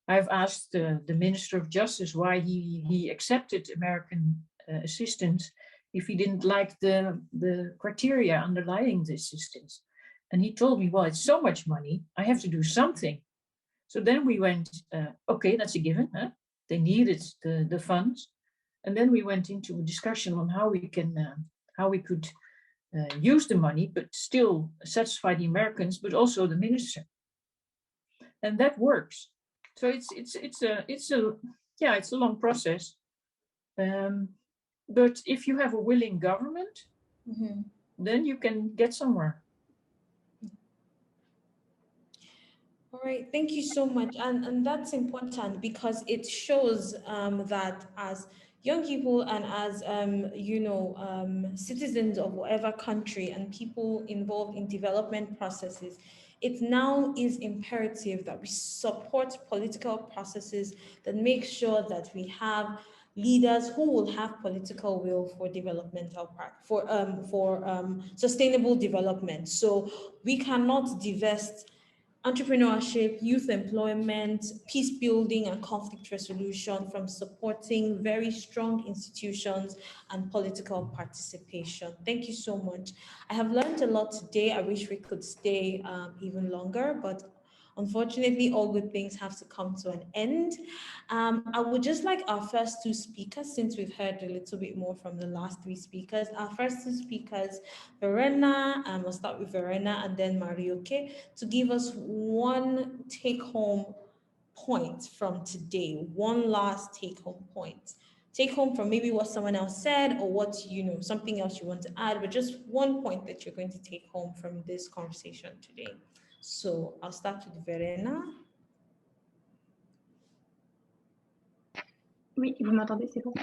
I've asked the Minister of Justice why he accepted American assistance if he didn't like the criteria underlying the assistance. And he told me, well, it's so much money, I have to do something. So then we went, okay, that's a given. Huh? They needed the funds. And then we went into a discussion on how we could use the money, but still satisfy the Americans, but also the minister. And that works. So it's a long process. But if you have a willing government, then you can get somewhere. All right, thank you so much. And that's important because it shows that as young people and as, citizens of whatever country and people involved in development processes, it now is imperative that we support political processes that make sure that we have leaders who will have political will for sustainable development. So we cannot divest entrepreneurship, youth employment, peace building, and conflict resolution from supporting very strong institutions and political participation. Thank you so much. I have learned a lot today. I wish we could stay even longer, but unfortunately, all good things have to come to an end. I would just like our first two speakers, since we've heard a little bit more from the last three speakers, our first two speakers, Verena, we'll start with Verena and then Marjoke, to give us one take-home point from today, one last take-home point. Take home from maybe what someone else said or what, something else you want to add, but just one point that you're going to take home from this conversation today. So I'll start with Verena. Oui, vous m'entendez, c'est bon.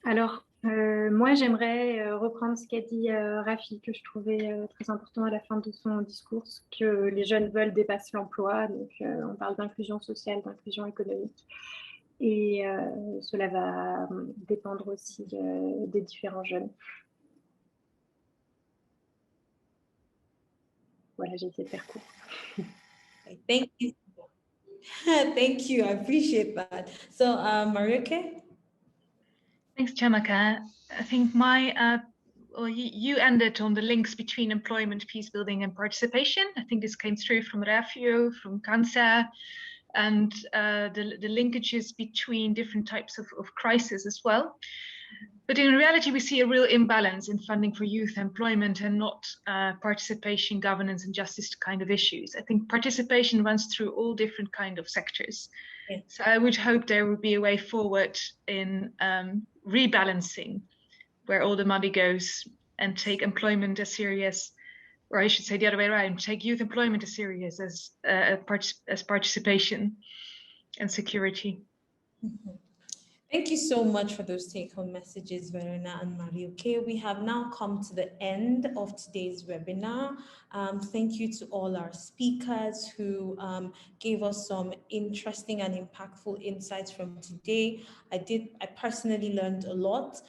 Alors, moi, j'aimerais reprendre ce qu'a dit Rafi, que je trouvais très important à la fin de son discours, que les jeunes veulent dépasser l'emploi. Donc, on parle d'inclusion sociale, d'inclusion économique. Et cela va dépendre aussi des différents jeunes. Voilà, j'ai essayé de faire court. Thank you. Thank you. I appreciate that. So, Marjoke? Thanks, Chiamaka. I think you ended on the links between employment, peace building, and participation. I think this came through from Rafiu, from Khansa, and the linkages between different types of crisis as well. But in reality, we see a real imbalance in funding for youth employment and not participation, governance, and justice kind of issues. I think participation runs through all different kind of sectors. Yeah. So I would hope there would be a way forward in rebalancing where all the money goes and take employment as serious, or I should say the other way around, take youth employment as serious as participation and security. Mm-hmm. Thank you so much for those take-home messages, Verena and Marjoke. We have now come to the end of today's webinar. Thank you to all our speakers who gave us some interesting and impactful insights from today. I personally learned a lot.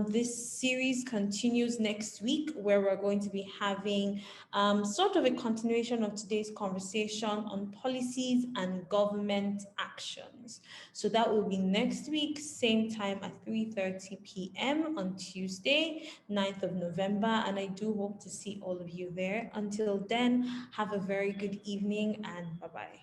This series continues next week, where we're going to be having sort of a continuation of today's conversation on policies and government actions. So that will be next week, same time at 3:30 p.m. on Tuesday, 9th of November. And I do hope to see all of you there. Until then, have a very good evening and bye-bye.